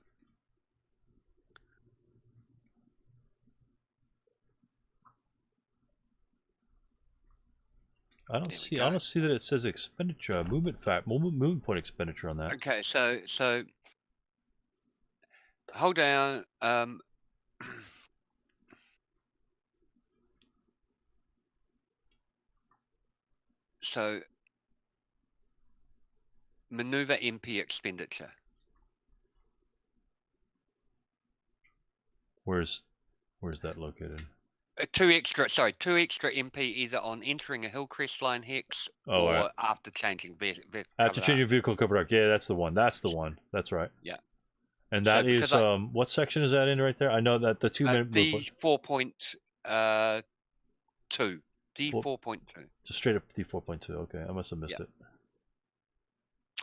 I don't see that it says expenditure movement point expenditure on that. Okay, so hold down so maneuver MP expenditure. Where's that located? 2 extra MP either on entering a Hillcrest line hex or after changing vehicle. After changing vehicle cover arc, yeah, that's the one. That's the one. That's right. Yeah. And that is what section is that in right there? I know that the 2-minute D4.2. D4.2. Just straight up D4.2. Okay, I must have missed it.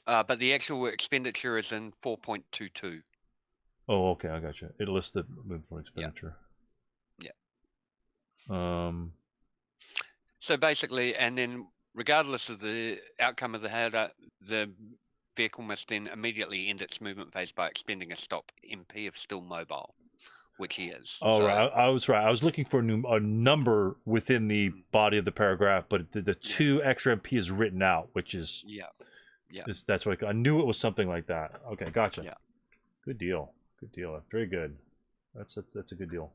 But the actual expenditure is in 4.22. Oh, okay, I got you. It lists the movement point expenditure. Yeah. So basically, and then regardless of the outcome of the header, the vehicle must then immediately end its movement phase by expending a stop MP if still mobile, which he is. Oh, so, right. I was right. I was looking for a number within the body of the paragraph, but the 2 extra MP is written out, which is that's what I knew it was something like that. Okay, gotcha. Yeah. Good deal. Good deal. Very good. That's a good deal.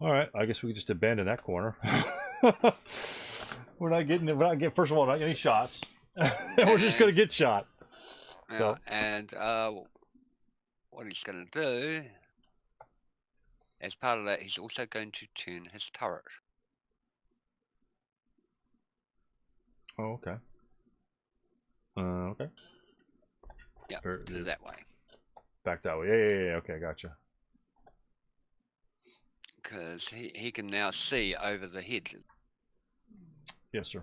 All right, I guess we can just abandon that corner. We're not getting. First of all, not getting shots. We're just gonna get shot. So and what he's gonna do, as part of that, he's also going to turn his turret. Oh, okay. Okay. Yeah, to that way. Back that way. Yeah. Okay, gotcha. Because he can now see over the hedge. Yes, sir.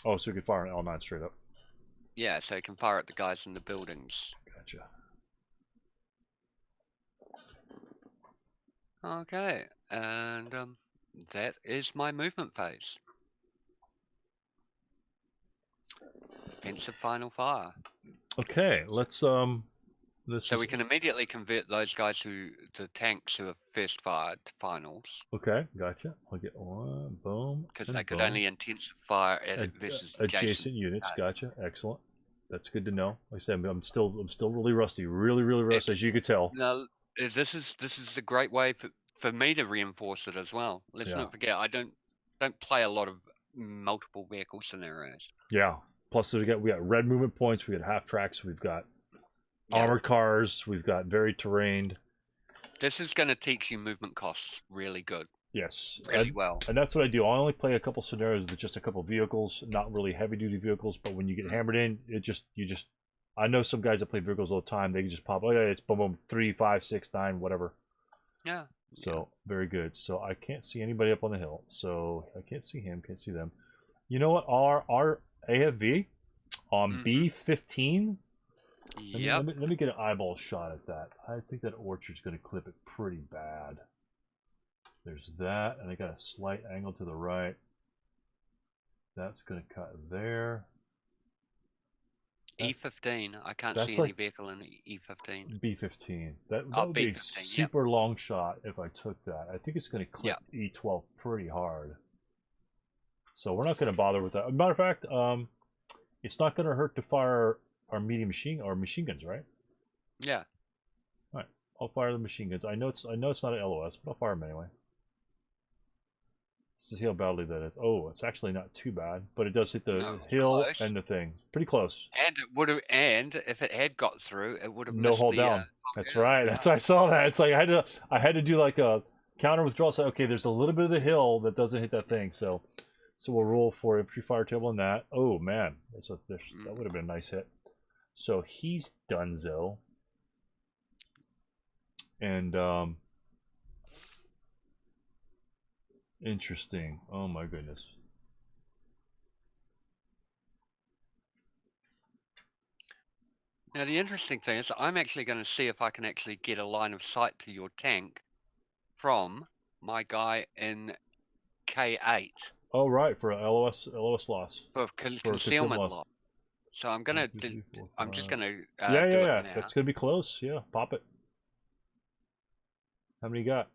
Oh, so you can fire an L9 straight up. Yeah, so he can fire at the guys in the buildings. Gotcha. Okay, and that is my movement phase. Defensive final fire. Okay, let's so we can immediately convert those guys the tanks who are first fired to finals. Okay, gotcha. I'll get one, boom. Because they could only intensive fire versus adjacent units. Gotcha. Excellent. That's good to know. Like I said, I'm still really rusty, really rusty, as you could tell. No, this is a great way for me to reinforce it as well. Let's not forget, I don't play a lot of multiple vehicle scenarios. Yeah. Plus, we got red movement points. We got half tracks. We've got armored cars. We've got varied terrain. This is going to teach you movement costs really good. Yes. Really well. And that's what I do. I only play a couple scenarios with just a couple vehicles, not really heavy duty vehicles. But when you get hammered in, I know some guys that play vehicles all the time. They can just pop. Oh yeah, it's boom, 3, 5, 6, 9, whatever. Yeah. So very good. So I can't see anybody up on the hill. So I can't see him. Can't see them. You know what? Our AFV on B15. Let me get an eyeball shot at that. I think that orchard's going to clip it pretty bad. There's that, and I got a slight angle to the right. That's going to cut there. E15. I can't see any vehicle in E15. B15. That would be a super long shot if I took that. I think it's going to clip E12 pretty hard. So we're not going to bother with that. Matter of fact, it's not going to hurt to fire our machine guns, right? Yeah. All right. I'll fire the machine guns. I know it's not an LOS, but I'll fire them anyway. Just to see how badly that is. Oh, it's actually not too bad, but it does hit the hill close. and the thing. Pretty close. And it would have, and if it had got through, it would have No missed hold the. down. That's right. That's why I saw that. It's like I had to do like a counter withdrawal. So okay, there's a little bit of the hill that doesn't hit that thing. So we'll roll for infantry fire table on that. Oh man, that would have been a nice hit. So he's donezo. And interesting. Oh my goodness. Now the interesting thing is I'm actually going to see if I can actually get a line of sight to your tank from my guy in K8. Oh right, for LOS loss. For concealment loss. So I'm gonna I'm just gonna do it now. That's gonna be close. Yeah, pop it. How many you got?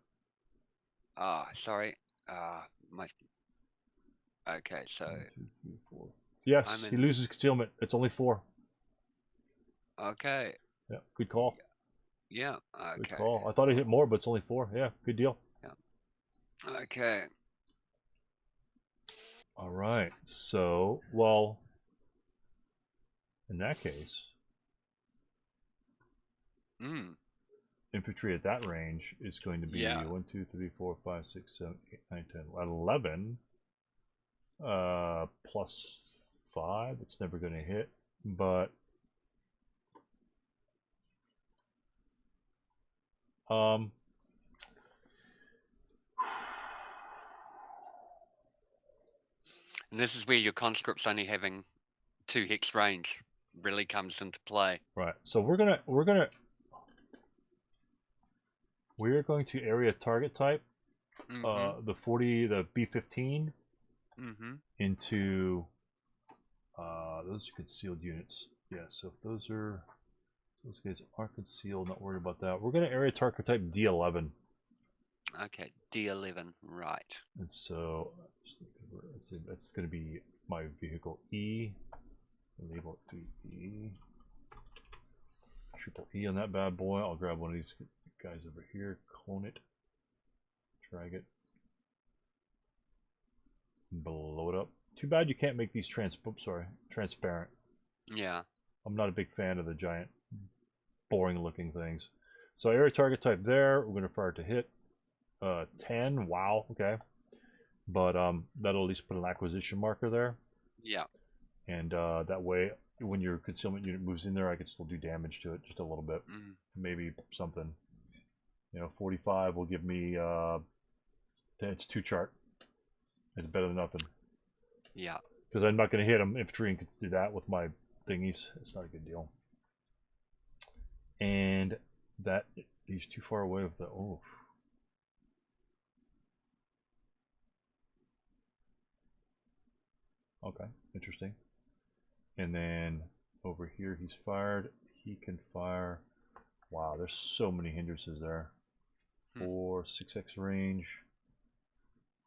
Sorry. Okay, so 1, 2, 3, 4. Yes, he loses concealment. It's only 4. Okay. Yeah, good call. Yeah. Okay. Good call. I thought he hit more, but it's only 4. Yeah, good deal. Yeah. Okay. All right. So, well, in that case, infantry at that range is going to be 1, 2, 3, 4, 5, 6, 7, 8, 9, 10, 11. Plus 5. It's never going to hit, but and this is where your conscripts only having 2 hex range really comes into play. Right. So we're going to area target type the B-15 into those are concealed units. Yeah, so if those guys are concealed, not worried about that. We're going to area target type D11. Okay, D11, right. And so that's going to be my vehicle E. Label it E. Triple E on that bad boy. I'll grab one of these guys over here, clone it, drag it, blow it up. Too bad you can't make these transparent. Yeah. I'm not a big fan of the giant, boring looking things. So area target type there. We're going to fire to hit. 10. Wow. Okay. But that'll at least put an acquisition marker there. Yeah. And that way, when your concealment unit moves in there, I can still do damage to it just a little bit. Maybe something. 45 will give me. It's 2 chart. It's better than nothing. Yeah. Because I'm not going to hit them. Infantry and can do that with my thingies. It's not a good deal. And that he's too far away with the Okay, interesting. And then over here he's fired. He can fire. Wow, there's so many hindrances there. 4, 6x range.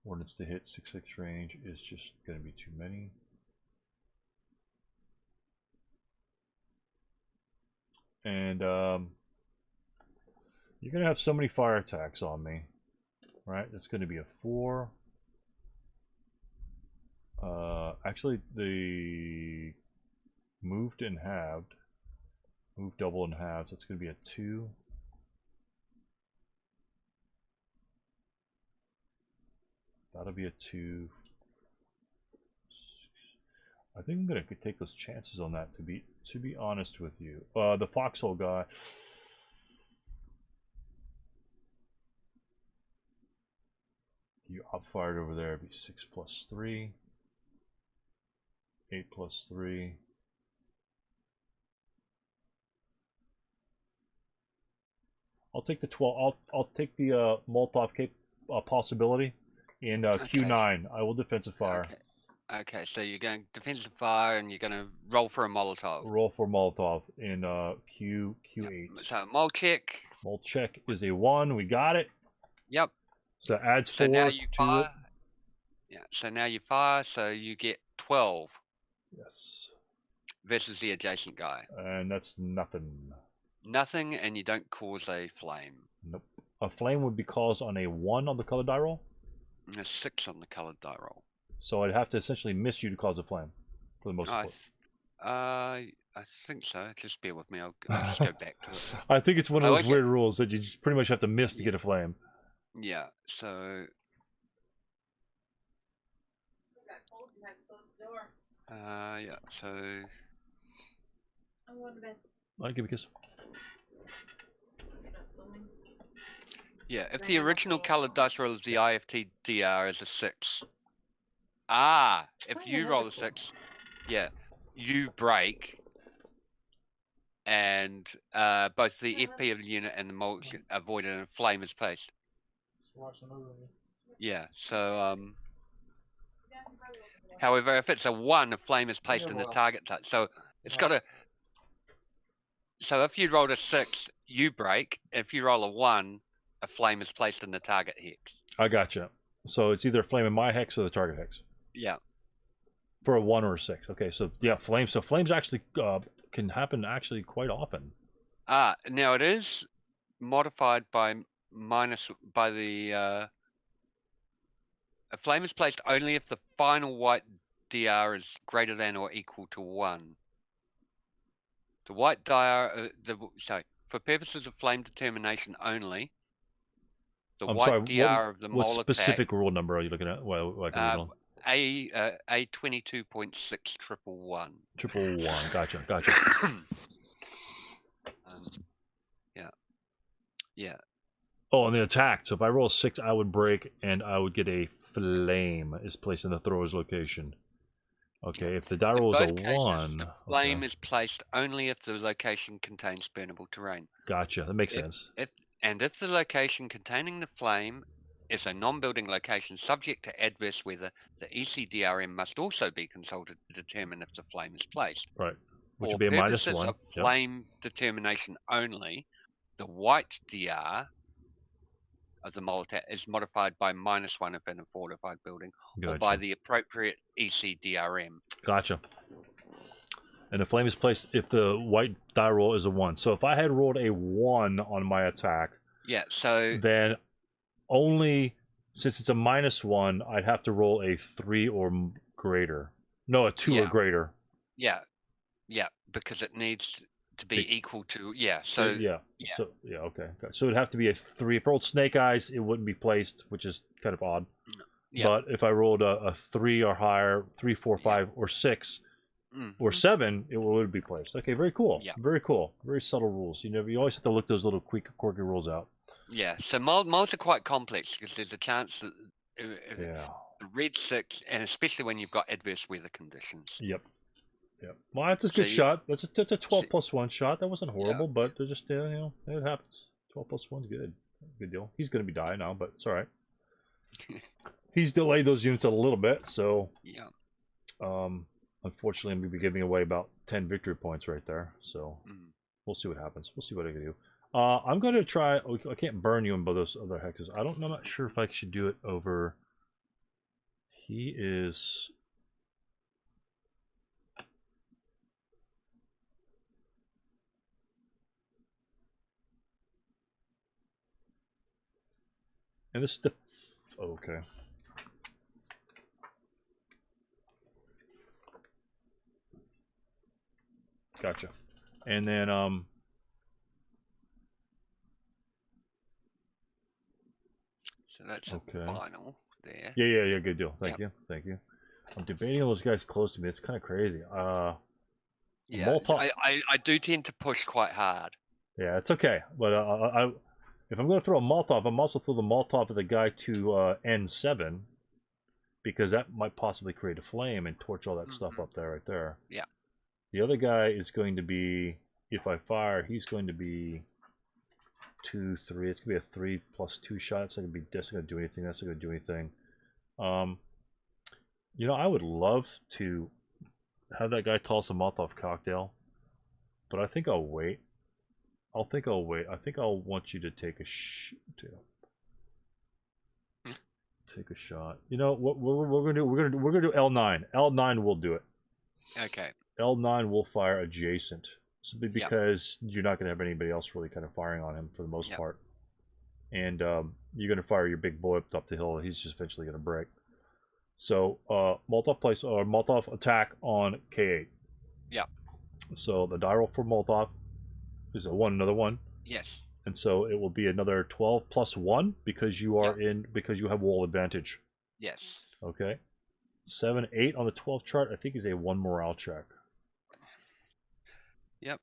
Ordnance to hit 6x range is just going to be too many. And you're going to have so many fire attacks on me. Right? It's going to be a 4. Actually, the moved and halved. Move double and halves. That's going to be a 2. That'll be a 2. I think I'm going to take those chances on that, to be honest with you. The foxhole guy. You outfired over there. It'd be 6 plus 3. 8 plus 3. I'll take the 12. I'll take the Molotov possibility in Q9. I will defensive fire. Okay, so you're going defensive fire and you're going to roll for a Molotov. Roll for Molotov in Q8. Yep. So mol check. Mol check is a 1. We got it. Yep. So that adds 4 now you to fire. it. Yeah. So now you fire. So you get 12. Yes. Versus the adjacent guy. And that's nothing. Nothing, and you don't cause a flame. Nope. A flame would be caused on a 1 on the color die roll. And a 6 on the colored die roll. So I'd have to essentially miss you to cause a flame, for the most part. I think so. Just bear with me. I'll just go back to it. I think it's one of those weird rules that you pretty much have to miss to get a flame. Yeah. So. Yeah. So. I'll give a kiss. Yeah. If the original colored dice roll of the IFTDR is a 6. If you roll a 6, yeah, you break. And both the FP of the unit and the mulch are voided and a flame is placed. Yeah, so however, if it's a 1, a flame is placed in the target touch. So it's got to. So if you rolled a 6, you break. If you roll a 1, a flame is placed in the target hex. I gotcha. So it's either a flame in my hex or the target hex. Yeah. For a 1 or a 6. Okay, so yeah, flames. So flames actually can happen actually quite often. Now it is modified by the a flame is placed only if the final white DR is greater than or equal to 1. The white DR, for purposes of flame determination only, the white DR of the mole attack. What specific rule number are you looking at? A22.61111. 111. Gotcha. Yeah. Oh, and the attack. So if I roll a 6, I would break, and I would get a flame is placed in the thrower's location. Okay, if the die roll is a 1, the flame is placed only if the location contains burnable terrain. Gotcha. That makes sense. If the location containing the flame is a non-building location subject to adverse weather, the ECDRM must also be consulted to determine if the flame is placed. Right. Which would be a -1. For purposes of flame determination only, the white DR of the mole attack is modified by -1 if in a fortified building, or by the appropriate ECDRM. Gotcha. And the flame is placed if the white die roll is a 1. So if I had rolled a 1 on my attack, then only since it's a -1, I'd have to roll a 3 or greater. No, a 2 or greater. Yeah, because it needs to be equal to okay. So it'd have to be a 3. If I rolled snake eyes, it wouldn't be placed, which is kind of odd. Yeah. But if I rolled a 3 or higher, 3, 4, 5, or 6, or 7, it would be placed. Okay, very cool. Yeah. Very cool. Very subtle rules. You always have to look those little quirky rules out. Yeah. So moles are quite complex because there's a chance that the red 6, and especially when you've got adverse weather conditions. Yep. Well, that's a good shot. That's a 12 plus 1 shot. That wasn't horrible, but they're just it happens. 12 plus 1's good. Good deal. He's gonna be dying now, but it's all right. He's delayed those units a little bit, so unfortunately, I'm going to be giving away about 10 victory points right there. So we'll see what happens. We'll see what I can do. I'm going to try. I can't burn you in both those other hexes. I'm not sure if I should do it over. He is. And this is the. Okay. Gotcha. And then so that's a final there. Yeah, good deal. Thank you. I'm debating all those guys close to me. It's kind of crazy. I do tend to push quite hard. Yeah, it's okay. But if I'm going to throw a Molotov, I'm also throw the Molotov at the guy to N7, because that might possibly create a flame and torch all that stuff up there, right there. Yeah. The other guy is going to be, if I fire, he's going to be 2, 3. It's going to be a 3 plus 2 shot. It's not going to be this. Going to do anything. That's not going to do anything. I would love to have that guy toss a Molotov cocktail, but I think I'll wait. I think I'll want you to take a take a shot. You know what we're gonna do? We're gonna do L9. L9 will do it. Okay. L9 will fire adjacent, simply because you're not going to have anybody else really kind of firing on him for the most part. and you're going to fire your big boy up the hill. He's just eventually going to break. So Molotov attack on K8. Yeah. So the die roll for Molotov is a 1, another 1. Yes. And so it will be another 12 plus 1 because you are because you have wall advantage. Yes. Okay. 7, 8 on the 12 chart, I think is a 1 morale check. Yep.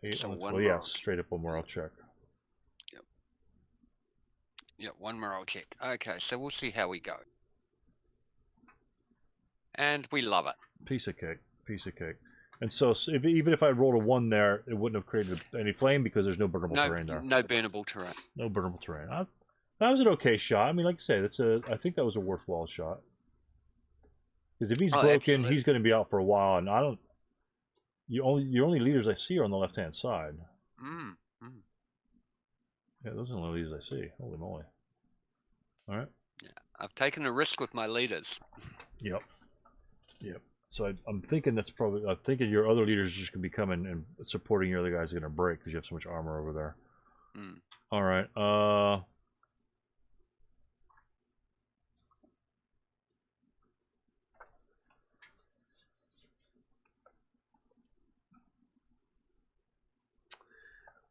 8 so on the 12, yes, straight up a morale check. Yep. Yep, 1 morale check. Okay, so we'll see how we go. And we love it. Piece of cake. Piece of cake. And so even if I rolled a 1 there, it wouldn't have created any flame because there's no burnable terrain there. No burnable terrain. No burnable terrain. That was an okay shot. I mean, like I say, I think that was a worthwhile shot. Because if he's broken, absolutely. He's going to be out for a while, and I don't. Your only leaders I see are on the left-hand side. Yeah, those are the only leaders I see. Holy moly! All right. Yeah, I've taken a risk with my leaders. Yep. So I'm thinking I'm thinking your other leaders are just going to be coming and supporting your other guys are going to break because you have so much armor over there. All right.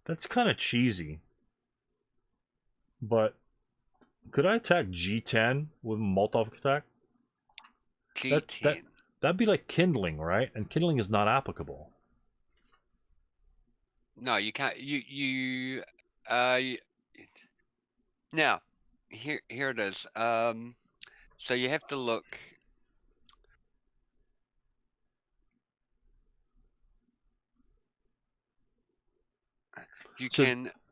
That's kind of cheesy. But could I attack G10 with a Molotov attack? G10. That'd be like kindling, right? And kindling is not applicable. No, you can't. Now, here it is. So you have to look. So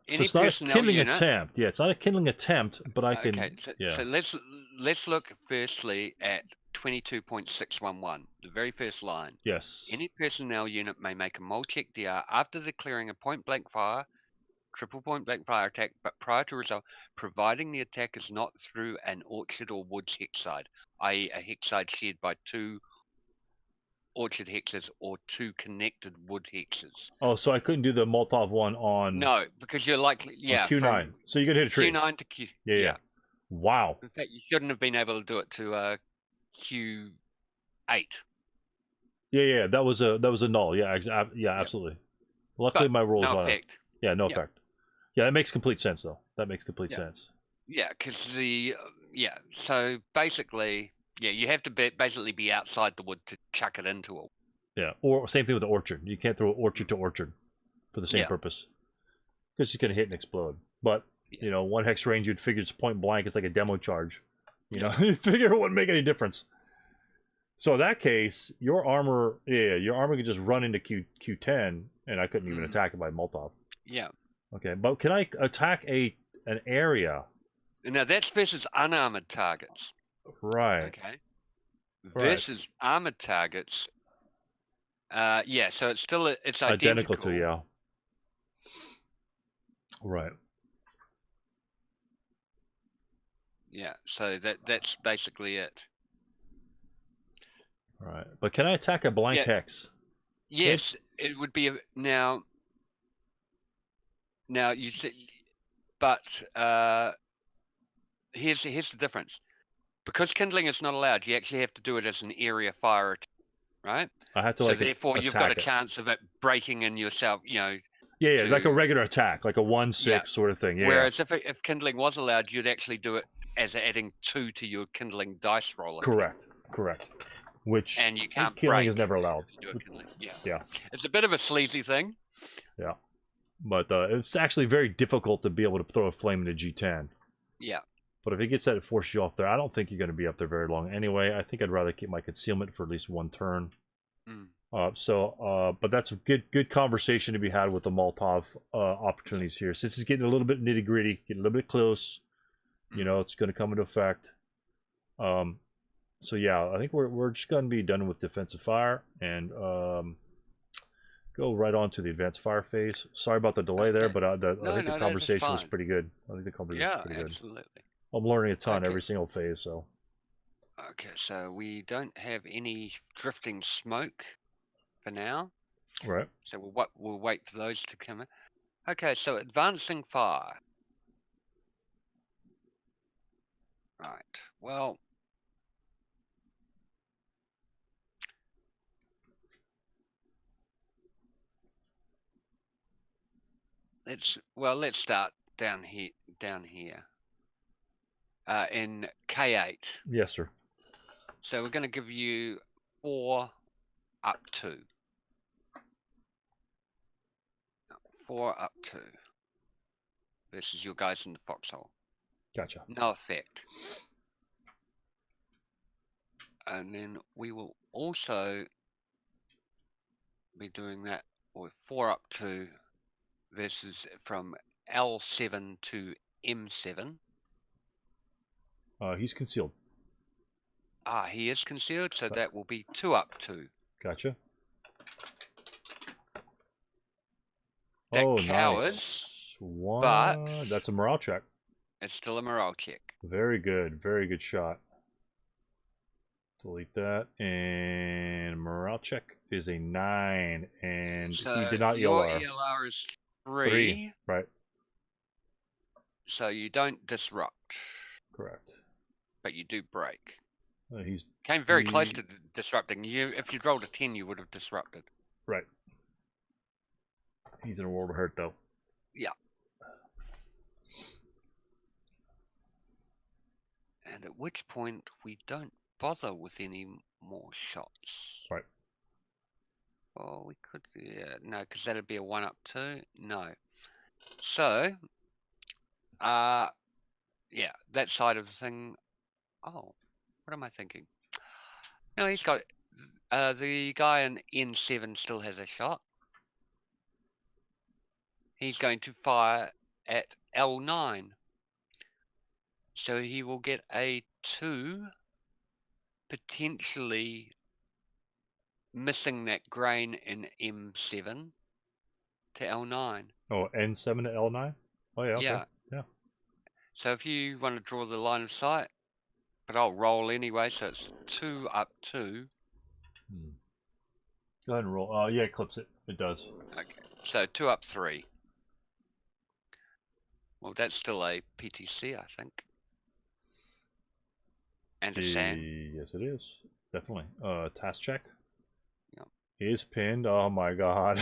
it's not a kindling attempt. Yeah, it's not a kindling attempt, but I can. Okay, so let's look firstly at 22.611, the very first line. Yes. Any personnel unit may make a mole check DR after declaring a point-blank fire, triple point-blank fire attack, but prior to result, providing the attack is not through an orchard or woods hex side, i.e. a hex side shared by 2 orchard hexes or 2 connected wood hexes. Oh, so I couldn't do the Molotov one on... No, because you're likely... Yeah, Q9. So you're going to hit a tree. Q9 to Q... Yeah. Wow. In fact, you shouldn't have been able to do it to Q8. Yeah, that was a null. Yeah, absolutely. Luckily, my roll is no effect. Yeah, no effect. Yeah, that makes complete sense, though. That makes complete sense. Yeah, because so basically... Yeah, you have to basically be outside the wood to chuck it into it. Yeah, or same thing with the orchard. You can't throw orchard to orchard for the same purpose. Because it's going to hit and explode. But, one hex range, you'd figure it's point blank. It's like a demo charge. You figure it wouldn't make any difference. So in that case, your armor could just run into Q10, and I couldn't even attack it by Molotov. Yeah. Okay, but can I attack an area? Now, that's versus unarmored targets. Right. Okay. Versus armored targets. So it's identical to Right. Yeah. So that's basically it. Right. But can I attack a blank hex? Yes, it would be now you see, but here's the difference. Because kindling is not allowed, you actually have to do it as an area fire attack, right? I have to so therefore you've got a chance of it breaking in yourself, Yeah, it's like a regular attack, like a 1/6 sort of thing. Yeah. Whereas if kindling was allowed, you'd actually do it as adding 2 to your kindling dice roll. Correct. Which and you can't kindling is never allowed. Yeah. It's a bit of a sleazy thing. Yeah. But it's actually very difficult to be able to throw a flame into G10. Yeah. But if it gets that, it forces you off there. I don't think you're going to be up there very long anyway. I think I'd rather keep my concealment for at least 1 turn. But that's a good conversation to be had with the Molotov opportunities here. Since it's getting a little bit nitty gritty, getting a little bit close, it's going to come into effect. So yeah, I think we're just going to be done with defensive fire and go right on to the advanced fire phase. Sorry about the delay there, but I think the conversation was pretty good. I think the conversation was pretty good. Absolutely. I'm learning a ton every single phase, so. Okay, so we don't have any drifting smoke for now. Right. So we'll wait for those to come in. Okay, so advancing fire. Right. Well, let's start down here. In K8. Yes, sir. So we're going to give you 4 up 2. 4 up 2. Versus your guys in the foxhole. Gotcha. No effect. And then we will also be doing that with 4 up 2 versus from L7 to M7. He's concealed. He is concealed, so that will be 2 up 2. Gotcha. That nice. But that's a morale check. It's still a morale check. Very good. Very good shot. Delete that. And morale check is a 9. And so he did not your ELR. ELR is 3. Right. So you don't disrupt. Correct. But you do break. He's came very close to disrupting. If you'd rolled a 10, you would have disrupted. Right. He's in a world of hurt, though. Yeah. And at which point we don't bother with any more shots. Right. Oh, we could. Yeah, no, because that'd be a 1 up 2. No. So, yeah, that side of the thing. Oh, what am I thinking? No, he's got. The guy in N7 still has a shot. He's going to fire at L9. So he will get a 2, potentially missing that grain in M7 to L9. Oh, N7 to L9? Oh, yeah, okay. Yeah. So if you want to draw the line of sight, but I'll roll anyway, so it's 2 up 2. Go ahead and roll. Yeah, it clips it. It does. Okay, so 2 up 3. Well, that's still a PTC, I think. And a SAN. Yes, it is. Definitely. Task check. Yep. He is pinned. Oh my god.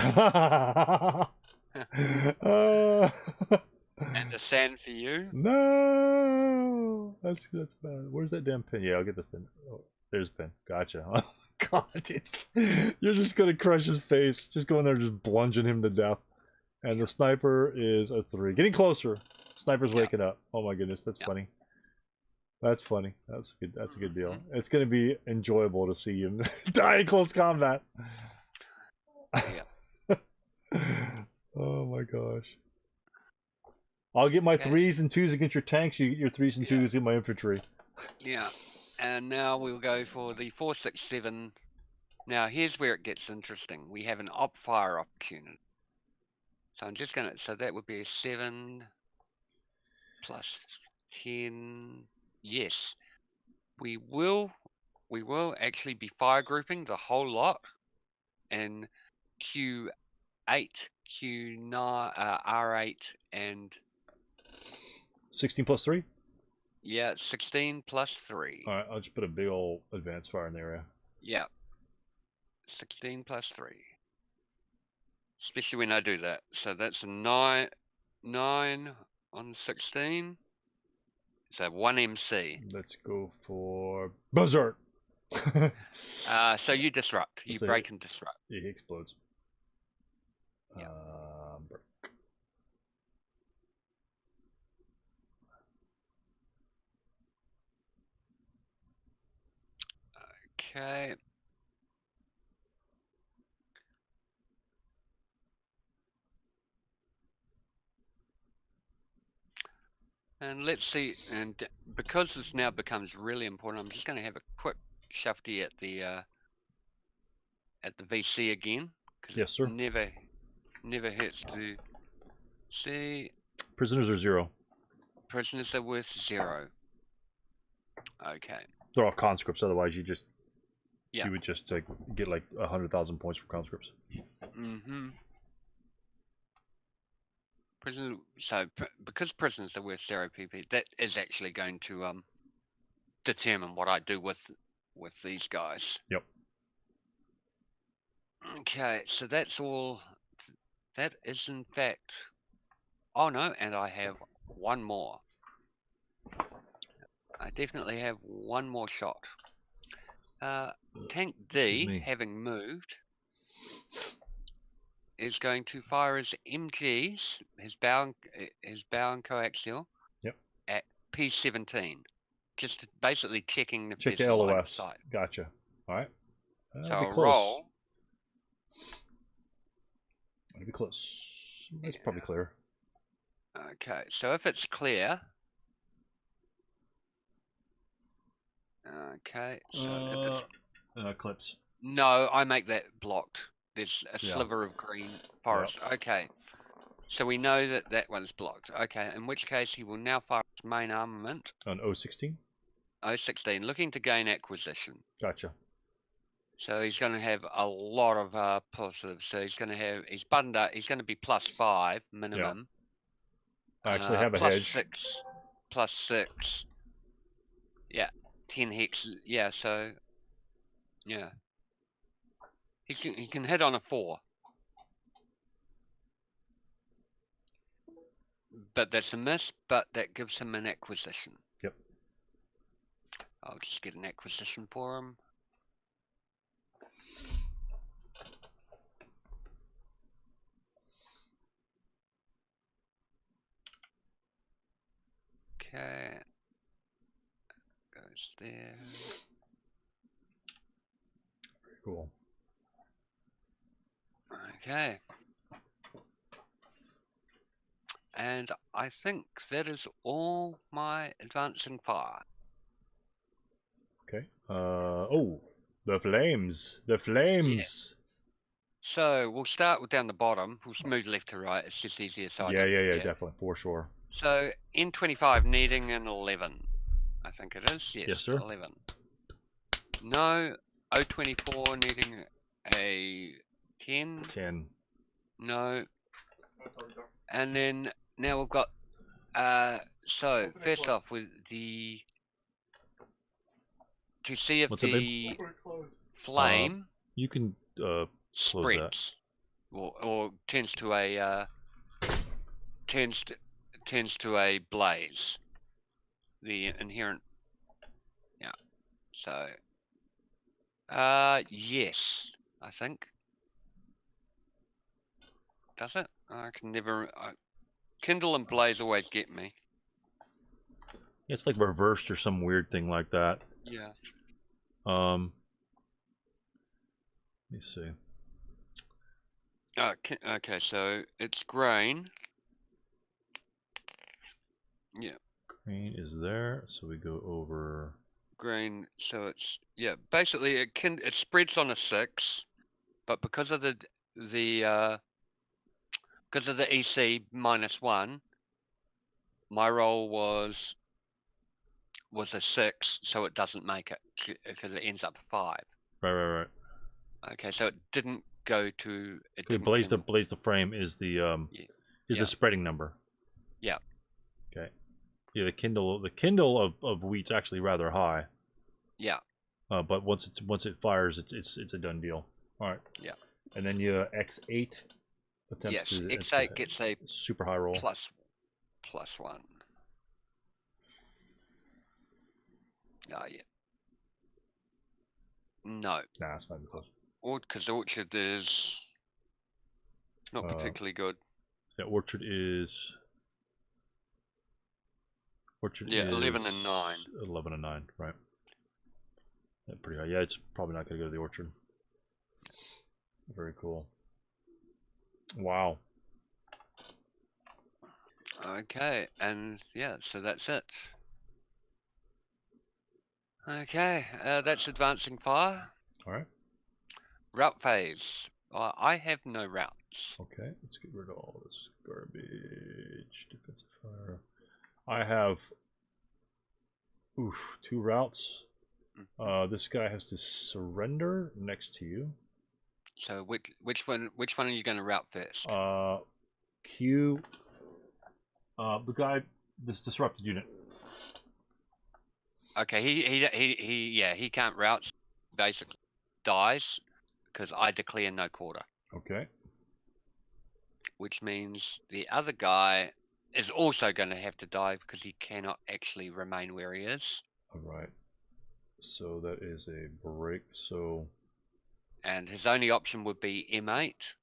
And a SAN for you. No, that's bad. Where's that damn pin? Yeah, I'll get the pin. Oh, there's the pin. Gotcha. Oh god, you're just gonna crush his face. Just go in there, just bludgeon him to death. And the sniper is a 3. Getting closer. Sniper's waking up. Oh my goodness, that's funny. That's funny. That's good. That's a good deal. It's gonna be enjoyable to see him die in close combat. Yeah. Oh my gosh. I'll get my 3s and 2s against your tanks. You get your 3s and 2s against my infantry. Yeah. And now we'll go for the 467. Now here's where it gets interesting. We have an op fire opportunity. So I'm just gonna. So that would be a 7 plus 10. Yes, we will actually be fire grouping the whole lot in Q8, Q9, R8, and 16 plus 3? Yeah, 16 plus 3. Alright, I'll just put a big old advanced fire in the area. Yeah. 16 plus 3. Especially when I do that. So that's a 9 on 16. So 1 MC. Let's go for Berserk. So you disrupt. You break and disrupt. Yeah, he explodes. Yeah. Break. Okay. And let's see, and because this now becomes really important, I'm just going to have a quick shufty at the VC again. Yes, sir. Never hurts to see. Prisoners are 0. Prisoners are worth 0. Okay. They're all conscripts. Otherwise, you would just like get like 100,000 points for conscripts. Mm-hmm. Prisoners. So because prisoners are worth 0 PP, that is actually going to determine what I do with these guys. Yep. Okay, so that's all. That is in fact. Oh no, and I have one more. I definitely have one more shot. Tank D, having moved, is going to fire his MGs, his bow and coaxial, yep, at P17. Just basically checking if check there's the a line LOS. of sight. Gotcha. All right. So I'll roll. It'll be close. That's probably clear. Okay, so if it's clear. Okay, so if it's clips. No, I make that blocked. There's a sliver of green forest. Yep. Okay, so we know that that one's blocked. Okay, in which case he will now fire his main armament on 016. 016, looking to gain acquisition. Gotcha. So he's going to have a lot of positives. So he's going to have, he's buttoned up, he's going to be +5 minimum. Yeah. I actually have a hedge. +6. Yeah, 10 hex. Yeah, so yeah, he can hit on a 4. But that's a miss, but that gives him an acquisition. Yep. I'll just get an acquisition for him. Okay. Goes there. Very cool. Okay. And I think that is all my advancing fire. Okay. Oh, the flames. The flames. Yeah. So we'll start with down the bottom. We'll move left to right. It's just easier. So yeah, definitely, for sure. So N25 needing an 11. I think it is. Yes, sir. 11. No. O24 needing a 10. 10. No. And then now we've got so first off with the to see if the flame you can spreads or turns to a turns to a blaze. The inherent, yeah. So yes, I think. Does it? I can never. Kindle and blaze always get me. It's like reversed or some weird thing like that. Yeah. Let me see. Okay, so it's grain. Yeah. Grain is there, so we go over. Grain, so it's basically it spreads on a 6, but because of the EC -1, my roll was a 6, so it doesn't make it because it ends up 5. Right. Okay, so it didn't go to. Blaze the frame is the the spreading number. Yeah. Okay. Yeah, the Kindle of wheat's actually rather high. Yeah. But once it fires, it's a done deal. All right. Yeah. And then you X8 attempts to X8 gets a super high roll. +1. Oh yeah. No. Nah, it's not even close. Because Orchard is not particularly good. Yeah, Orchard is 11 and 9. 11 and 9, right? Yeah, pretty high. Yeah, it's probably not going to go to the Orchard. Very cool. Wow. Okay, and yeah, so that's it. Okay, that's advancing fire. All right. Route phase. I have no routes. Okay, let's get rid of all this garbage. Defensive fire. I have 2 routes. This guy has to surrender next to you. So which one are you going to route first? Q. The guy, this disrupted unit. Okay, he can't route. Basically, dies because I declare no quarter. Okay. Which means the other guy is also going to have to die because he cannot actually remain where he is. All right. So that is a break. So. And his only option would be M8.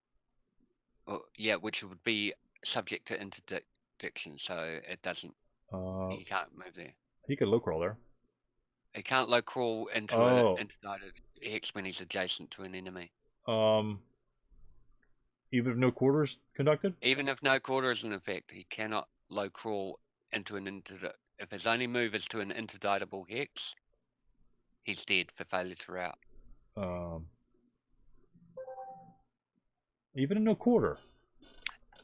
Which would be subject to interdiction, so it doesn't. He can't move there. He could low crawl there. He can't low crawl into an interdicted hex when he's adjacent to an enemy. Even if no quarter is conducted? Even if no quarter is in effect, he cannot low crawl into an if his only move is to an interdictable hex, he's dead for failure to route. Even in no quarter?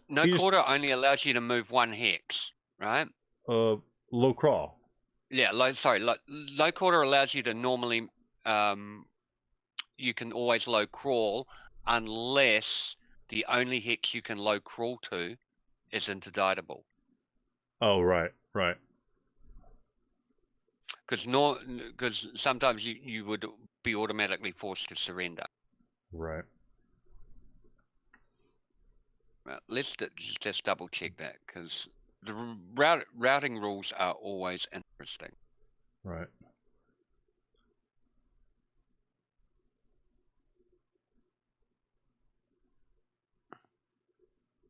No quarter only allows you to move one hex, right? Low crawl. Yeah, low quarter allows you to normally, you can always low crawl unless the only hex you can low crawl to is interdictable. Oh, right. Because sometimes you would be automatically forced to surrender. Right. Let's just double check that, because the routing rules are always interesting. Right.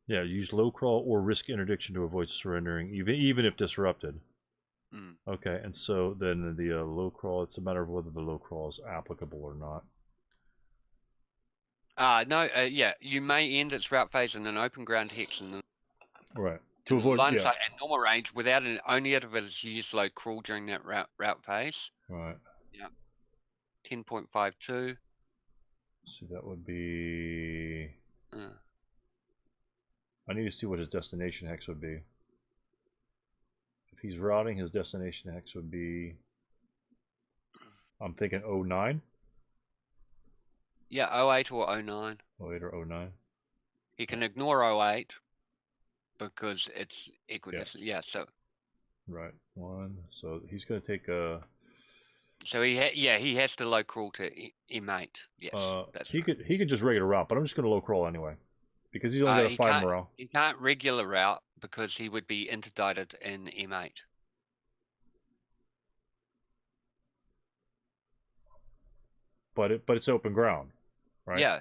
Yeah, use low crawl or risk interdiction to avoid surrendering, even if disrupted. Okay, and so then the low crawl, it's a matter of whether the low crawl is applicable or not. You may end its route phase in an open ground hex and right to avoid line of sight at normal range without only if it is used low crawl during that route phase. Right. Yeah. 10.52. So that would be. I need to see what his destination hex would be. If he's routing, his destination hex would be. I'm thinking 09. Yeah, 08 or 09. 08 or 09. He can ignore 08 because it's equidistant. Yeah, so. Right, 1. So he's going to take a. So he has to low crawl to M8. Yes, that's he right. He could just regular route, but I'm just going to low crawl anyway, because he's only got a 5 morale. He can't regular route because he would be interdicted in M8. But it's open ground, right? Yeah,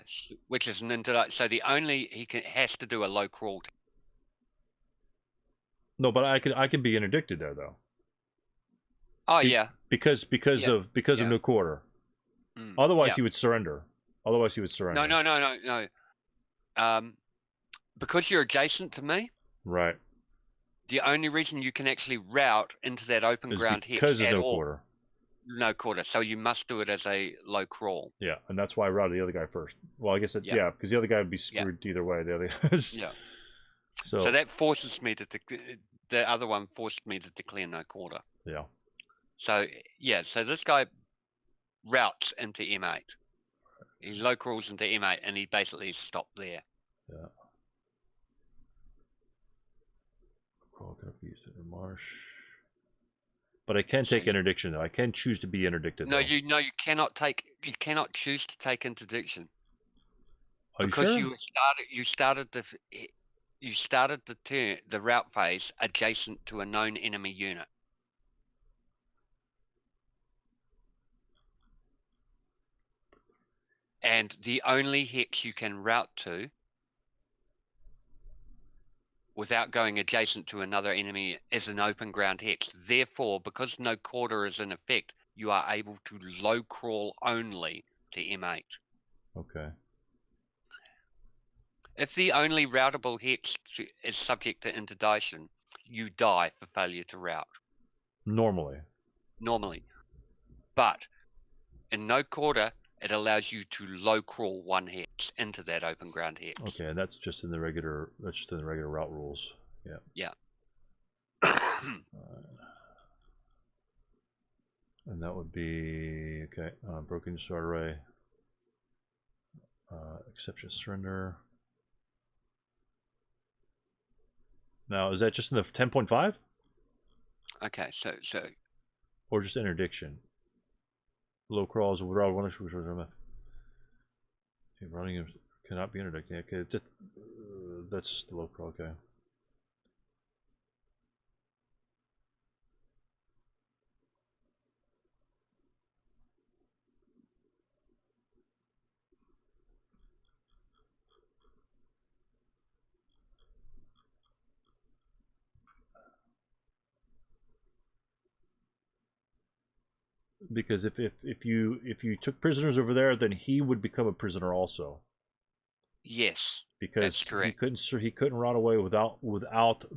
which is an interdict. So the only has to do a low crawl. No, but I can be interdicted there though. Oh yeah. Because of no quarter. Otherwise he would surrender. No. Because you're adjacent to me. Right. The only reason you can actually route into that open ground hex because there's no quarter. No quarter, so you must do it as a low crawl. Yeah, and that's why I routed the other guy first. Well, I guess because the other guy would be screwed either way. The other guys. Yeah. So that forces me to the other one forced me to declare no quarter. Yeah. So so this guy routes into M8. He low crawls into M8 and he basically stopped there. Yeah. Crawl could be used in marsh. But I can take interdiction though. I can choose to be interdicted. No, you cannot take. You cannot choose to take interdiction. Are because you sure? You started the route phase adjacent to a known enemy unit. And the only hex you can route to without going adjacent to another enemy is an open ground hex. Therefore, because no quarter is in effect, you are able to low crawl only to M8. Okay. If the only routable hex is subject to interdiction, you die for failure to route. Normally. But in no quarter, it allows you to low crawl one hex into that open ground hex. Okay, and that's just in the regular route rules. Yeah. And that would be broken start array. Exception surrender. Now, is that just in the 10.5? Okay, so or just interdiction. Low crawls without one. Running cannot be interdicted. Okay, that's the low crawl. Okay. Because if you took prisoners over there, then he would become a prisoner also. Yes, because that's correct. he couldn't run away without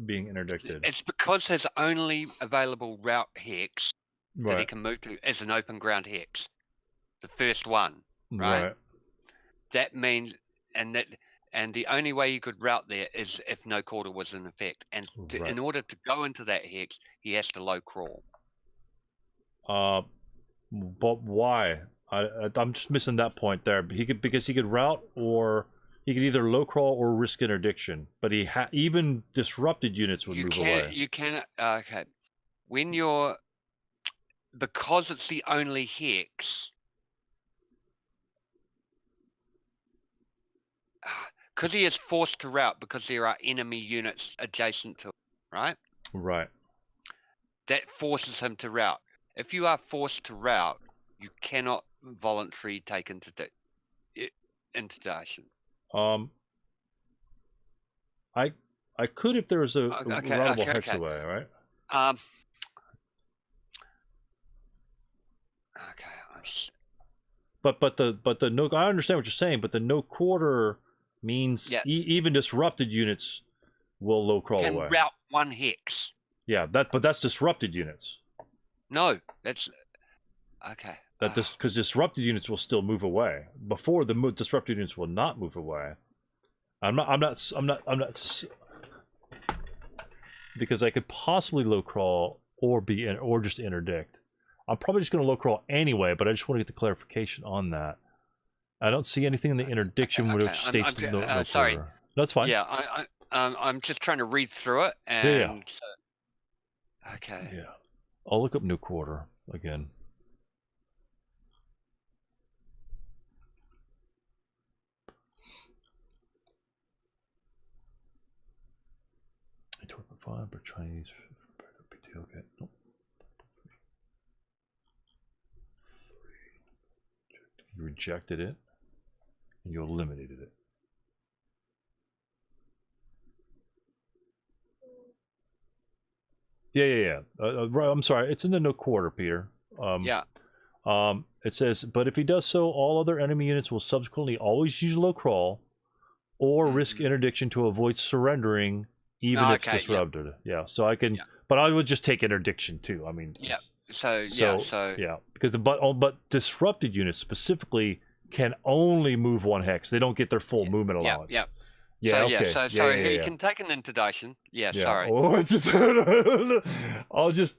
being interdicted. It's because his only available route hex that he Right. can move to is an open ground hex, the first one, right? Right. That means, and the only way you could route there is if no quarter was in effect, and Right. in order to go into that hex, he has to low crawl. But why? I'm just missing that point there. Because he could route, or he could either low crawl or risk interdiction. But even disrupted units would move away. You can okay. When you're, because it's the only hex, because he is forced to route because there are enemy units adjacent to him, right? Right. That forces him to route. If you are forced to route, you cannot voluntarily take interdiction. I could if there was a routable hex away, right? Okay. But the no. I understand what you're saying, but the no quarter means even disrupted units will low crawl away. Can route one hex. Yeah, but that's disrupted units. No, that's okay. Because disrupted units will still move away. Before the disrupted units will not move away. I'm not. Because I could possibly low crawl or just interdict. I'm probably just going to low crawl anyway, but I just want to get the clarification on that. I don't see anything in the interdiction which states no sorry. quarter. That's fine. Yeah, I'm just trying to read through it, and okay. Yeah, I'll look up no quarter again. $12.5 per Chinese. Okay. Nope. 3. You rejected it, and you eliminated it. Yeah. I'm sorry. It's in the no quarter, Peter. It says, but if he does so, all other enemy units will subsequently always use low crawl or risk interdiction to avoid surrendering, even if it's disrupted. Yeah. So I can, but I would just take interdiction too. I mean, because but disrupted units specifically can only move one hex. They don't get their full movement allowance. So he can take an interdiction. Sorry. Oh, it's just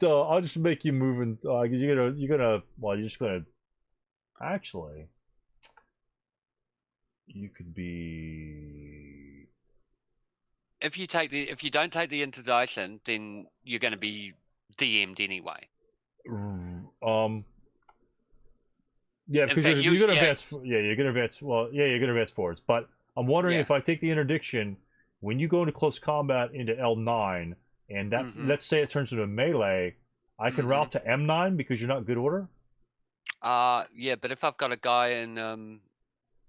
I'll just make you move, and you're just gonna actually, you could be, if you don't take the interdiction, then you're going to be DM'd anyway. Because you're gonna advance. You're gonna advance. Well, you're gonna advance forwards, but I'm wondering if I take the interdiction, when you go into close combat into L9, and that let's say it turns into a melee, I can route to M9 because you're not good order. But if I've got a guy in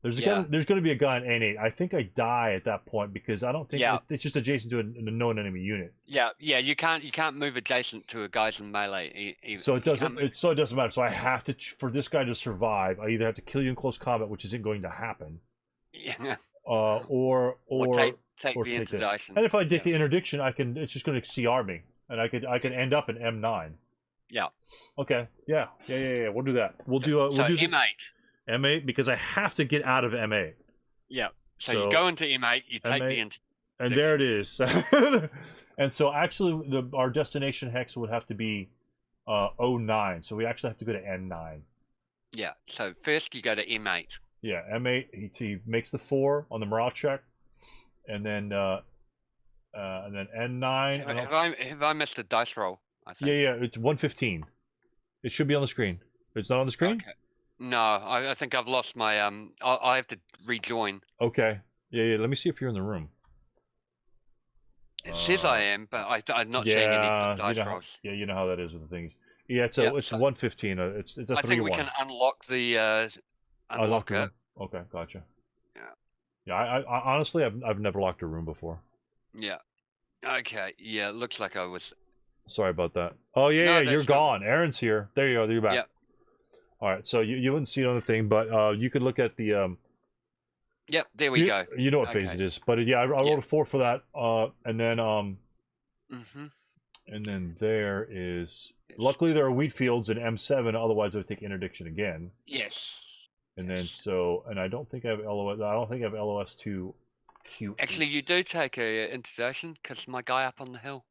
there's going to be a guy in N8. I think I die at that point because I don't think it's just adjacent to a known enemy unit. You can't move adjacent to a guy's in melee. So it doesn't matter. So I have to, for this guy to survive, I either have to kill you in close combat, which isn't going to happen. Yeah. Or take the interdiction. And if I take the interdiction, it's just going to CR me, and I could end up in M9. Yeah. Okay. Yeah. We'll do that. We'll do M8. M8, because I have to get out of M8. Yeah. So you go into M8, you take the interdiction. And there it is. And so actually, our destination hex would have to be 09. So we actually have to go to N9. Yeah. So first you go to M8. Yeah, M8. He makes the 4 on the morale check, and then N9. Have I missed a dice roll? I think. Yeah. It's 115. It should be on the screen. It's not on the screen? Okay. No, I think I've lost my I have to rejoin. Okay. Yeah. Let me see if you're in the room. It says I am, but I'm not seeing any dice rolls. You know how that is with the things. Yeah, it's 115. It's a 3-1. I think we can unlock the unlock it. Okay, gotcha. Yeah. Yeah, I honestly I've never locked a room before. Yeah. Okay. Yeah, it looks like I was. Sorry about that. Oh yeah, you're gone. Aaron's here. There you go. You're back. Yep. All right. So you wouldn't see it on the thing, but you could look at the. Yep. There we go. You know what phase it is, but yeah, I rolled a 4 for that, and then and then there is. Luckily, there are wheat fields in M7. Otherwise, I would take interdiction again. Yes. And then and I don't think I have LOS. I don't think I have LOS 2. Q. Actually, you do take a interdiction because my guy up on the hill.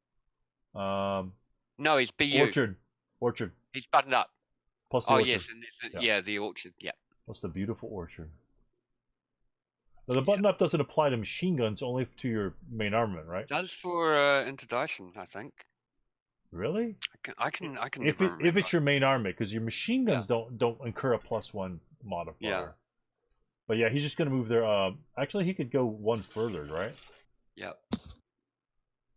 No, he's BU. Orchard. He's buttoned up. Plus the orchard. Yes, and the orchard. Yeah. Plus the beautiful orchard. Now, the button up doesn't apply to machine guns, only to your main armament, right? It does for interdiction, I think. Really? I can. If it's your main armament, because your machine guns don't incur a +1 modifier. Yeah. But yeah, he's just gonna move there. Actually, he could go one further, right? Yep.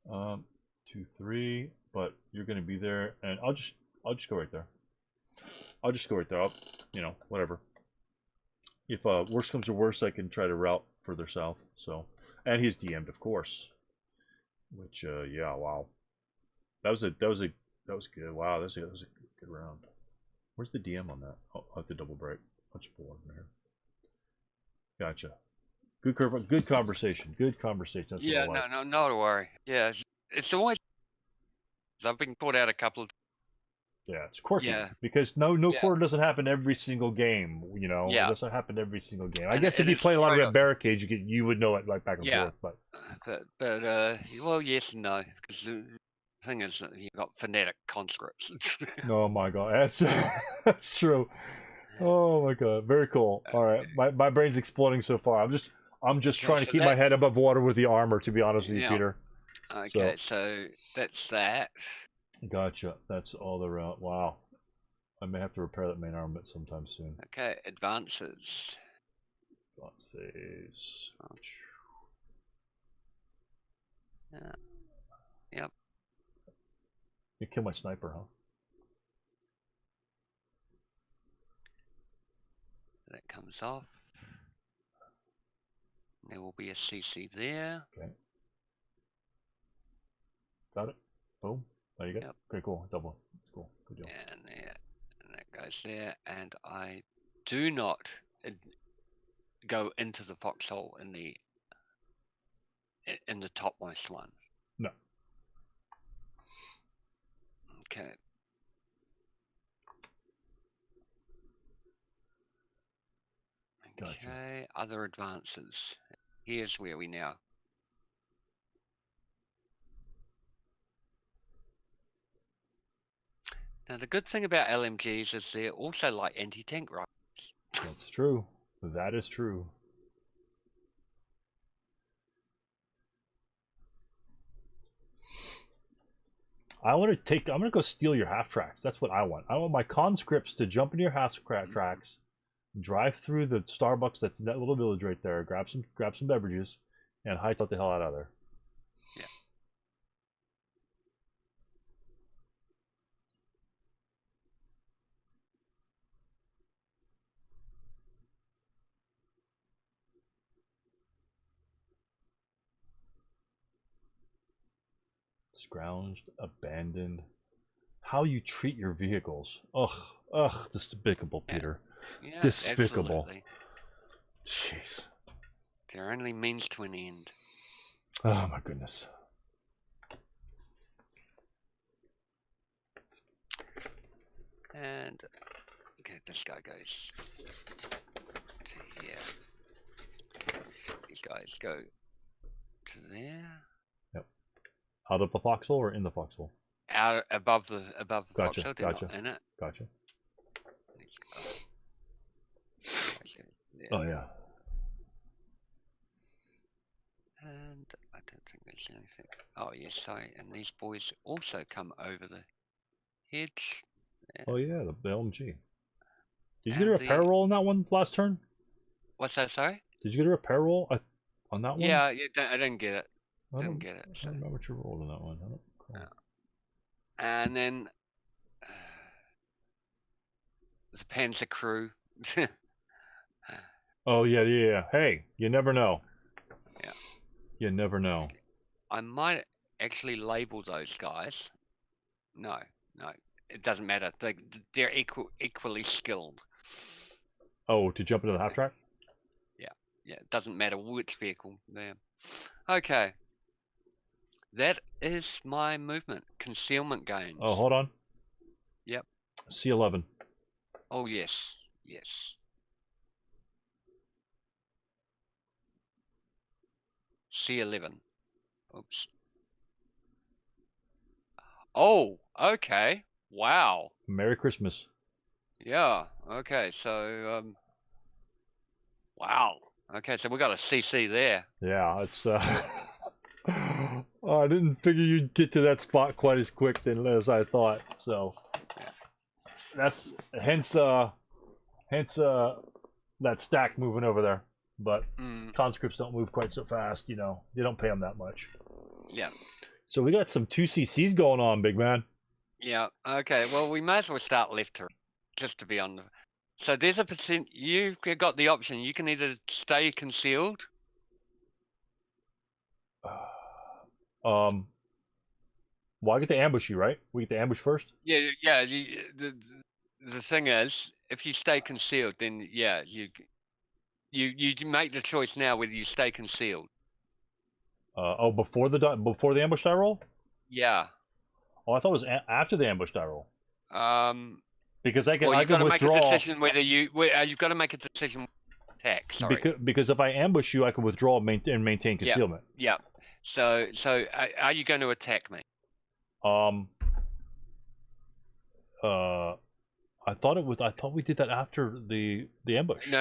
2, 3. But you're gonna be there, and I'll just go right there. I'll just go right there. Whatever. If worst comes to worst, I can try to route further south. So, and he's DM'd, of course. Which, yeah, wow. That was good. Wow, that was a good round. Where's the DM on that? Oh, I'll have to double break. I'll just pull over here. Gotcha. Good conversation. Good conversation. That's yeah, no, not to worry. Yeah, it's always. I've been caught out a couple of. Yeah, it's quirky. Yeah. Because no quarter doesn't happen every single game. Yeah. It doesn't happen every single game. I guess if you play a lot of Red Barricade, you would know it like back and forth. But well, yes and no, because the thing is, you've got phonetic conscripts. Oh my god, that's true. Oh my god, very cool. All right, my brain's exploding so far. I'm just trying to keep my head above water with the armor. To be honest with you, Peter. Okay, so that's that. Gotcha. That's all the route. Wow. I may have to repair that main armament sometime soon. Okay, advances. Advance phase. Yeah. Yep. You kill my sniper, huh? That comes off. There will be a CC there. Okay. Got it. Boom. There you go. Yep. Okay, cool. Double. Cool. Good deal. And that goes there. And I do not go into the foxhole in the topmost one. No. Okay. Gotcha. Okay. Other advances. Here's where we now. Now, the good thing about LMGs is they're also like anti-tank rifles. That's true. That is true. I'm gonna go steal your half tracks. That's what I want. I want my conscripts to jump into your half tracks, drive through the Starbucks that's in that little village right there, grab some beverages, and hightail the hell out of there. Yeah. Scrounged, abandoned. How you treat your vehicles. Ugh, despicable, Peter. Yeah, despicable. Absolutely. Jeez. They're only means to an end. Oh my goodness. And okay, this guy goes to here. These guys go to there. Yep. Out of the foxhole or in the foxhole? Out above the gotcha, foxhole. Gotcha. Not in it. Gotcha. Oh yeah. And I don't think there's anything. Oh yes, sorry. And these boys also come over the hedge. Yeah. Oh yeah, the LMG. Did you get a repair roll on that one last turn? What's that, sorry? Did you get a repair roll on that one? Yeah, I didn't get it. I didn't get it. I don't remember what you rolled on that one. And then the Panzer crew. Oh yeah. Hey, you never know. Yeah. You never know. I might actually label those guys. No, it doesn't matter. They're equally skilled. Oh, to jump into the half track? Yeah, it doesn't matter which vehicle they're. Okay. That is my movement. Concealment gains. Oh, hold on. Yep. C11. Oh, yes. C11. Oops. Oh, okay. Wow. Merry Christmas. Yeah. Okay, so, wow. Okay, so we got a CC there. Yeah, it's, oh, I didn't figure you'd get to that spot quite as quick as I thought, so. That's, hence that stack moving over there. But conscripts don't move quite so fast, you know. They don't pay them that much. Yeah. So we got some 2CCs going on, big man. Yeah. Okay. Well, we may as well start left to just to be on the. So there's a percent. You've got the option. You can either stay concealed. Well, I get to ambush you, right? We get to ambush first. Yeah. The thing is, if you stay concealed, then yeah, you make the choice now whether you stay concealed. Before the ambush die roll? Yeah. Oh, I thought it was after the ambush die roll. Because I can well, I can withdraw. Make a decision whether you've got to make a decision. Attack. Sorry. Because if I ambush you, I can withdraw and maintain concealment. Yeah. So are you going to attack me? I thought we did that after the ambush. No.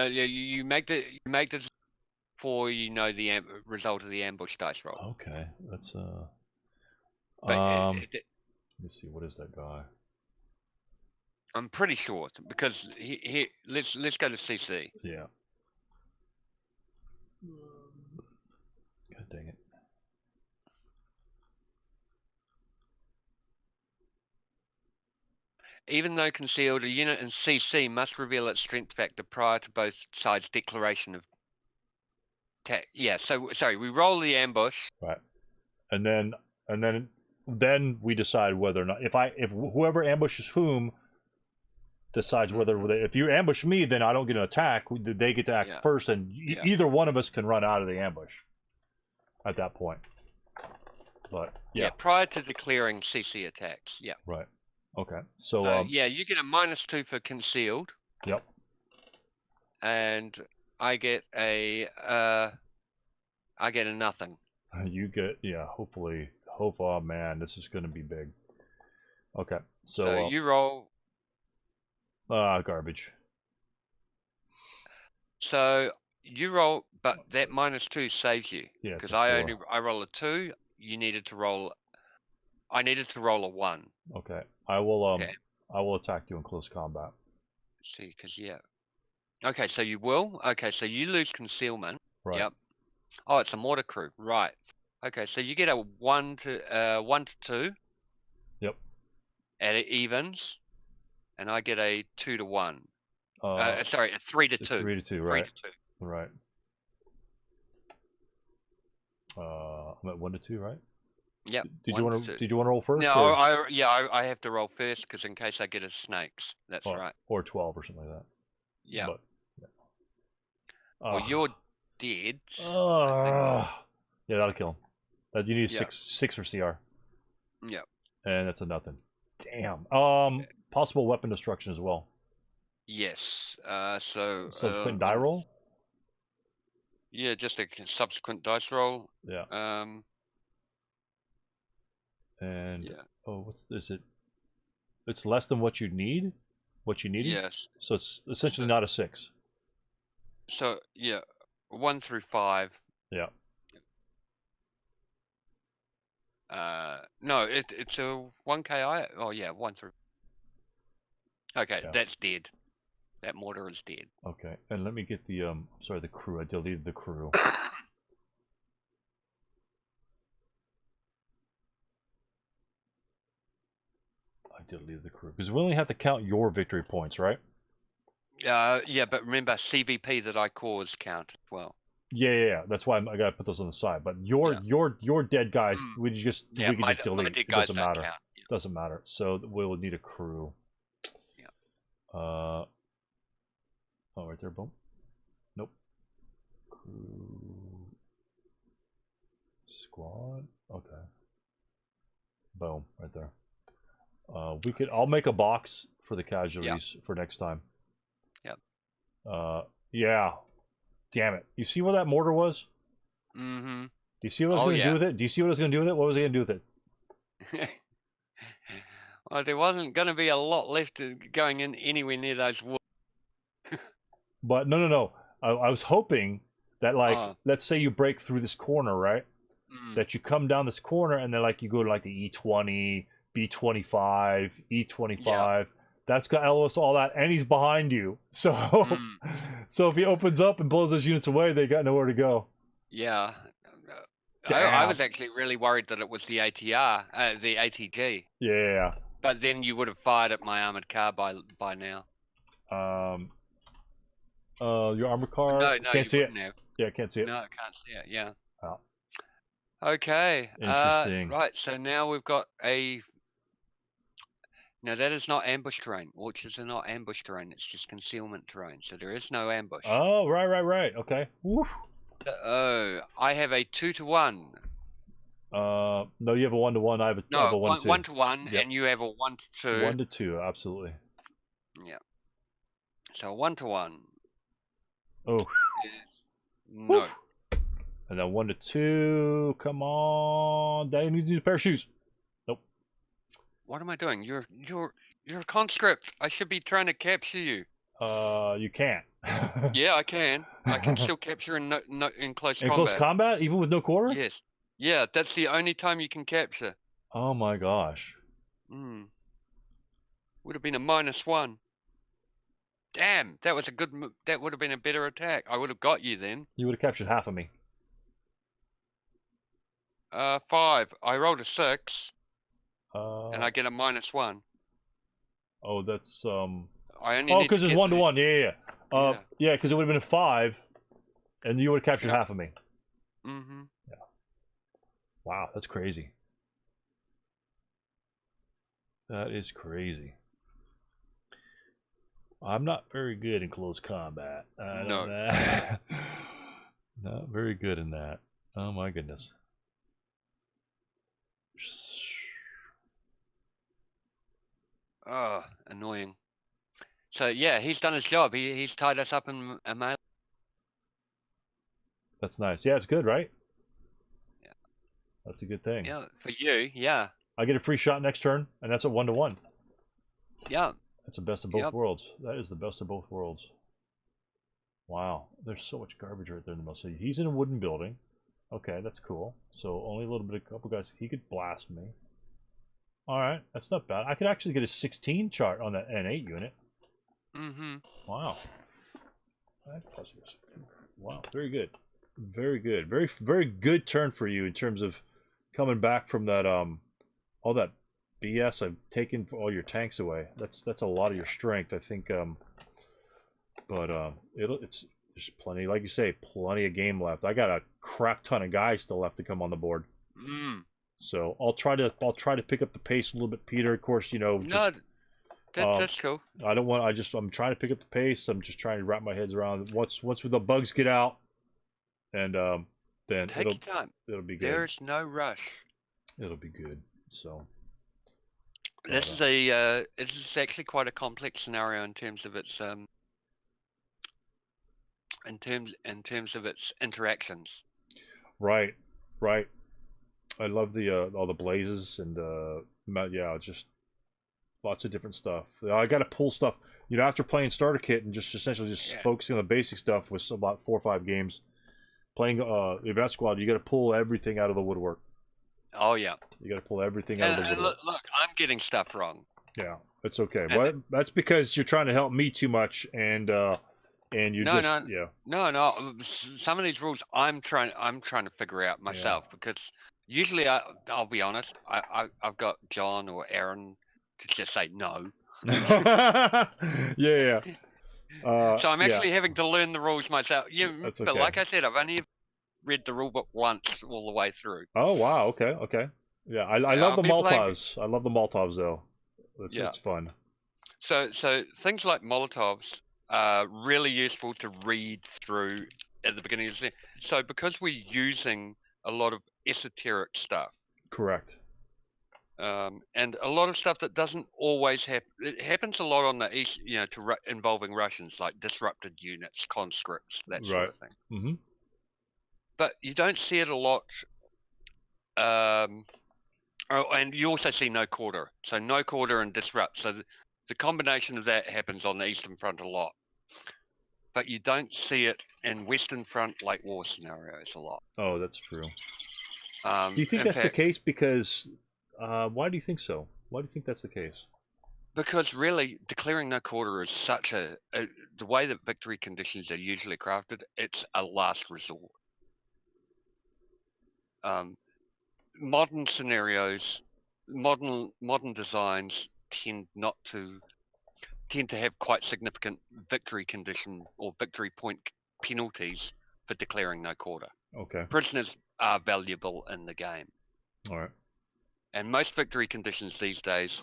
You make the before you know the result of the ambush dice roll. Okay, that's But let me see, what is that guy? I'm pretty sure because let's go to CC. Yeah. God dang it. Even though concealed, a unit in CC must reveal its strength factor prior to both sides' declaration of attack. Yeah, so sorry, we roll the ambush. Right. And then we decide whether or not if whoever ambushes whom decides whether if you ambush me, then I don't get an attack. They get to act first, and either one of us can run out of the ambush at that point. But yeah, prior to declaring CC attacks. Yeah. Right. Okay. So yeah, you get a -2 for concealed. Yep. And I get a nothing. You get hopefully oh man, this is gonna be big. Okay. So you roll garbage. So you roll, but that -2 saves you. Yeah. Because I roll a 2. You needed to roll. I needed to roll a 1. Okay. I will attack you in close combat. See, because Okay, so you will. Okay, so you lose concealment. Right. Yep. Oh, it's a mortar crew. Right. Okay, so you get a 1 to 2. Yep. At evens, and I get a 2 to 1. Sorry, a 3 to 2. 3 to 2. 3 right. to 2. Right. I'm at 1 to 2, right? Yeah. Did you want to roll first? No, I have to roll first because in case I get a snakes. That's right. Or 12 or something like that. Yeah. But, well, you're dead. Yeah, that'll kill him. You need 6 for CR. Yeah. And that's a nothing. Damn. Possible weapon destruction as well. Yes. So subsequent die roll. Yeah, just a subsequent dice roll. Yeah. And is it? It's less than what you need. What you needed. Yes. So it's essentially not a 6. So 1 through 5. Yeah. No, it's a 1KI. Oh yeah, 1 through. Okay, that's dead. That mortar is dead. Okay, and let me get the sorry, the crew. I deleted the crew. I deleted the crew because we only have to count your victory points, right? Yeah, but remember CVP that I caused count as well. Yeah. That's why I gotta put those on the side. But your dead guys, we can just delete. My dead guys doesn't matter. count. Yeah. Doesn't matter. So we'll need a crew. Yeah. Oh, right there, boom. Nope. Crew. Squad. Okay. Boom, right there. I'll make a box for the casualties for next time. Yep. Yeah. Damn it. You see where that mortar was? Mm-hmm. Do you see what I was going to do with it? Do you see what I was going to do with it? What was I going to do with it? Well, there wasn't going to be a lot left going in anywhere near those woods. But no. I was hoping that, like, let's say you break through this corner, right? That you come down this corner and then, like, you go to, like, the E20, B25, E25. Yeah. That's got LOS, all that, and he's behind you. So, so if he opens up and blows those units away, they got nowhere to go. Yeah. I was actually really worried that it was the ATR, the ATG. Yeah. But then you would have fired at my armored car by now. Your armored car? No, can't see it. Have. Yeah, can't see it. No, I can't see it. Yeah. Oh. Okay. Interesting. Right. So now we've got a. Now that is not ambush terrain. Orchards are not ambush terrain. It's just concealment terrain. So there is no ambush. Oh, right. Okay. Woof. I have a 2-to-1. No, you have a 1-to-1. I have a 1-to-2. 1-to-1, yep. And you have a 1-to-2. 1-to-2, absolutely. Yeah. So 1-to-1. Oh. No. Woof. And then 1-to-2. Come on, Daddy needs a pair of shoes. Nope. What am I doing? You're a conscript. I should be trying to capture you. You can't. Yeah, I can. I can still capture in close combat. In close combat, even with no quarter? Yes. Yeah, that's the only time you can capture. Oh my gosh. Would have been a -1. Damn, that was a good. That would have been a better attack. I would have got you then. You would have captured half of me. 5. I rolled a 6. And I get a -1. Oh, that's I only because it's 1-to-1. Yeah, because it would have been a 5, and you would have captured half of me. Yeah. Wow, that's crazy. That is crazy. I'm not very good in close combat. No. Not very good in that. Oh my goodness. Oh, annoying. So yeah, he's done his job. He's tied us up in a melee. That's nice. Yeah, it's good, right? Yeah. That's a good thing. Yeah, for you, yeah. I get a free shot next turn, and that's a 1-to-1. Yeah. That's the best of both worlds. That is the best of both worlds. Wow, there's so much garbage right there in the middle. So he's in a wooden building. Okay, that's cool. So only a little bit, a couple guys. He could blast me. All right, that's not bad. I could actually get a 16 chart on that N8 unit. Wow. Wow, very good. Very good. Very good turn for you in terms of coming back from that all that BS I've taken all your tanks away. That's a lot of your strength, I think. But it's there's plenty, like you say, plenty of game left. I got a crap ton of guys still left to come on the board. So I'll try to pick up the pace a little bit, Peter. Of course, you know. Just, that's cool. I'm trying to pick up the pace. I'm just trying to wrap my head around once the bugs get out, and then take your time. It'll be good. There's no rush. It'll be good. So. This is actually quite a complex scenario in terms of its in terms of its interactions. Right. I love the all the blazes and just lots of different stuff. I got to pull stuff. You know, after playing starter kit and just essentially focusing on the basic stuff with about 4 or 5 games, playing event squad, you got to pull everything out of the woodwork. Oh yeah. You got to pull everything out of the woodwork. Look, I'm getting stuff wrong. Yeah, It's okay. Well, that's because you're trying to help me too much, and you no. Some of these rules I'm trying to figure out myself because usually I'll be honest, I've got John or Aaron to just say no. Yeah. So I'm actually having to learn the rules myself. That's okay. But like I said, I've only read the rule book once all the way through. Oh wow, okay. Yeah, I love the Molotovs. I love the Molotovs though. It's fun. So things like Molotovs are really useful to read through at the beginning of the scene. So because we're using a lot of esoteric stuff. Correct. And a lot of stuff that doesn't always happen. It happens a lot on the east, involving Russians, like disrupted units, conscripts, that sort of thing. Mm-hmm. But you don't see it a lot. And you also see no quarter. So no quarter and disrupt. So the combination of that happens on the Eastern Front a lot. But you don't see it in Western Front like war scenarios a lot. Oh, that's true. Do you think that's the case? Because why do you think so? Why do you think that's the case? Because really, declaring no quarter is such the way that victory conditions are usually crafted, it's a last resort. Modern scenarios, modern designs tend to have quite significant victory condition or victory point penalties for declaring no quarter. Okay. Prisoners are valuable in the game. All right. And most victory conditions these days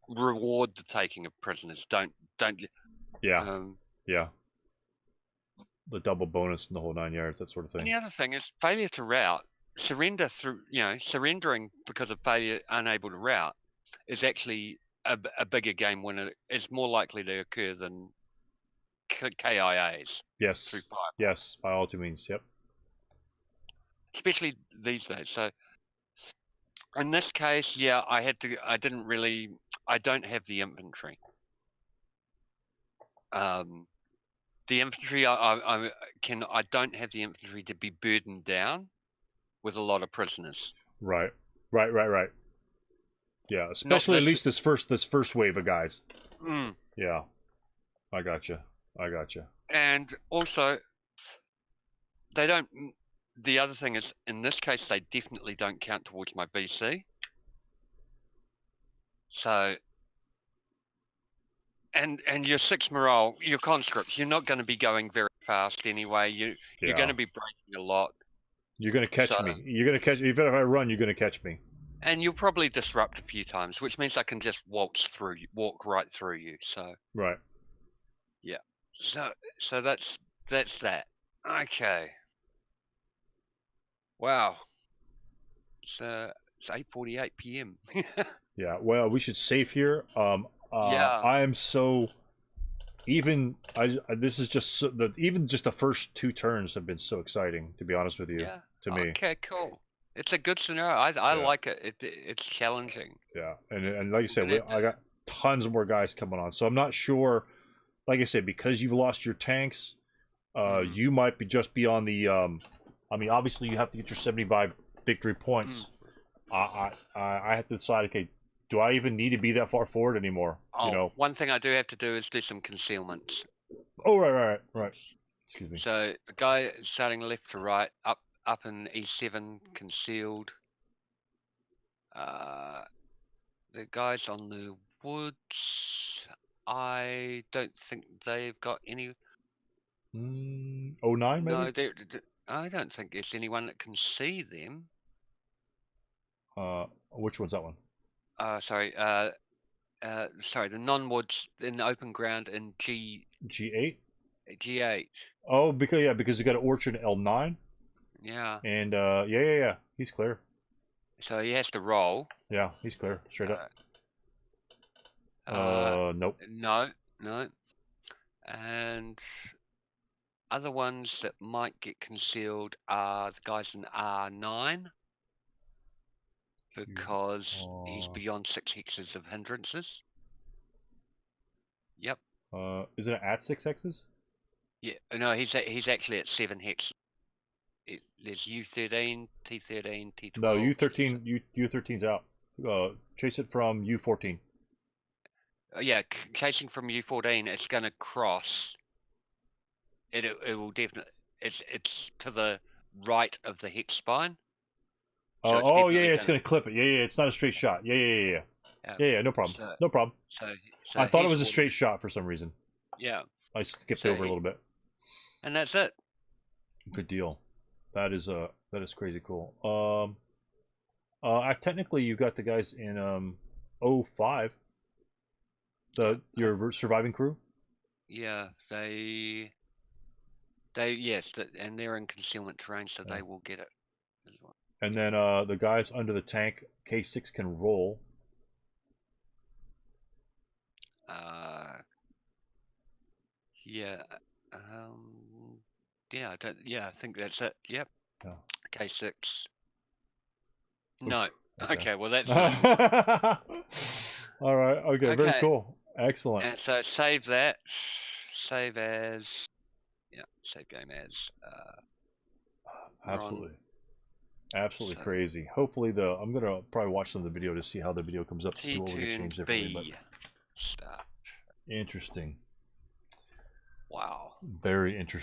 reward the taking of prisoners. Don't. Yeah. Yeah. The double bonus and the whole 9 yards, that sort of thing. And the other thing is failure to rout. Surrendering because of failure, unable to rout, is actually a bigger game winner. It's more likely to occur than KIAs. Yes. Through fire. Yes, by all means. Yep. Especially these days. So in this case, I don't have the infantry. The infantry, I don't have the infantry to be burdened down with a lot of prisoners. Right. Yeah, especially at least this first wave of guys. Mm. Yeah, I gotcha. And also, they don't. The other thing is, in this case, they definitely don't count towards my BC. So, and your 6 morale, your conscripts, you're not going to be going very fast anyway. You're going to be breaking a lot. You're going to catch me. Even if I run, you're going to catch me. And you'll probably disrupt a few times, which means I can just walk right through you. So. Right. Yeah. So that's that. Okay. Wow. It's 8:48 p.m. Yeah. Well, we should save here. Yeah. I am so. This is just even just the first 2 turns have been so exciting, to be honest with you. Yeah. To me. Okay. Cool. It's a good scenario. I like it. It's challenging. Yeah, and like I said, I got tons more guys coming on, so I'm not sure. Like I said, because you've lost your tanks, you might be on the. I mean, obviously, you have to get your 75 victory points. I have to decide. Okay, do I even need to be that far forward anymore? One thing I do have to do is do some concealments. Oh, right. Excuse me. So the guy starting left to right, up in E7, concealed. The guys on the woods, I don't think they've got any. 09 maybe? No, I don't think there's anyone that can see them. Which one's that one? Sorry, the non-woods in the open ground in G8? G8. Oh, because you got an orchard in L9. Yeah. And he's clear. So he has to roll. Yeah, he's clear. Straight up. Nope. No. And other ones that might get concealed are the guys in R9. Because he's beyond 6 hexes of hindrances. Yep. Is it at 6 hexes? Yeah. No, he's actually at 7 hexes. There's U13, T13, T12. No, U13's out. Chase it from U14. yeah, chasing from U14, it's going to cross. It will definitely. It's to the right of the hex spine. So it's oh yeah, definitely it's gonna clip it. Yeah, yeah, it's not a straight shot. Yeah. No problem. So, No problem. so I thought it he's was a straight shot for some reason. Yeah. I skipped over a little bit. And that's it. Good deal. That is crazy cool. Technically you got the guys in 05. Your surviving crew. Yeah, yes, and they're in concealment terrain, so they will get it as well. And then the guys under the tank, K6 can roll. Yeah. I think that's it. Yep. Yeah. K6. No. Okay, well that's all right. Okay, very cool. Excellent. And so save that. Save as. Yeah, save game as. Absolutely crazy. Hopefully I'm gonna probably watch some of the video to see how the video comes up to see what we're gonna change differently. But start. Interesting. Wow. Very interesting.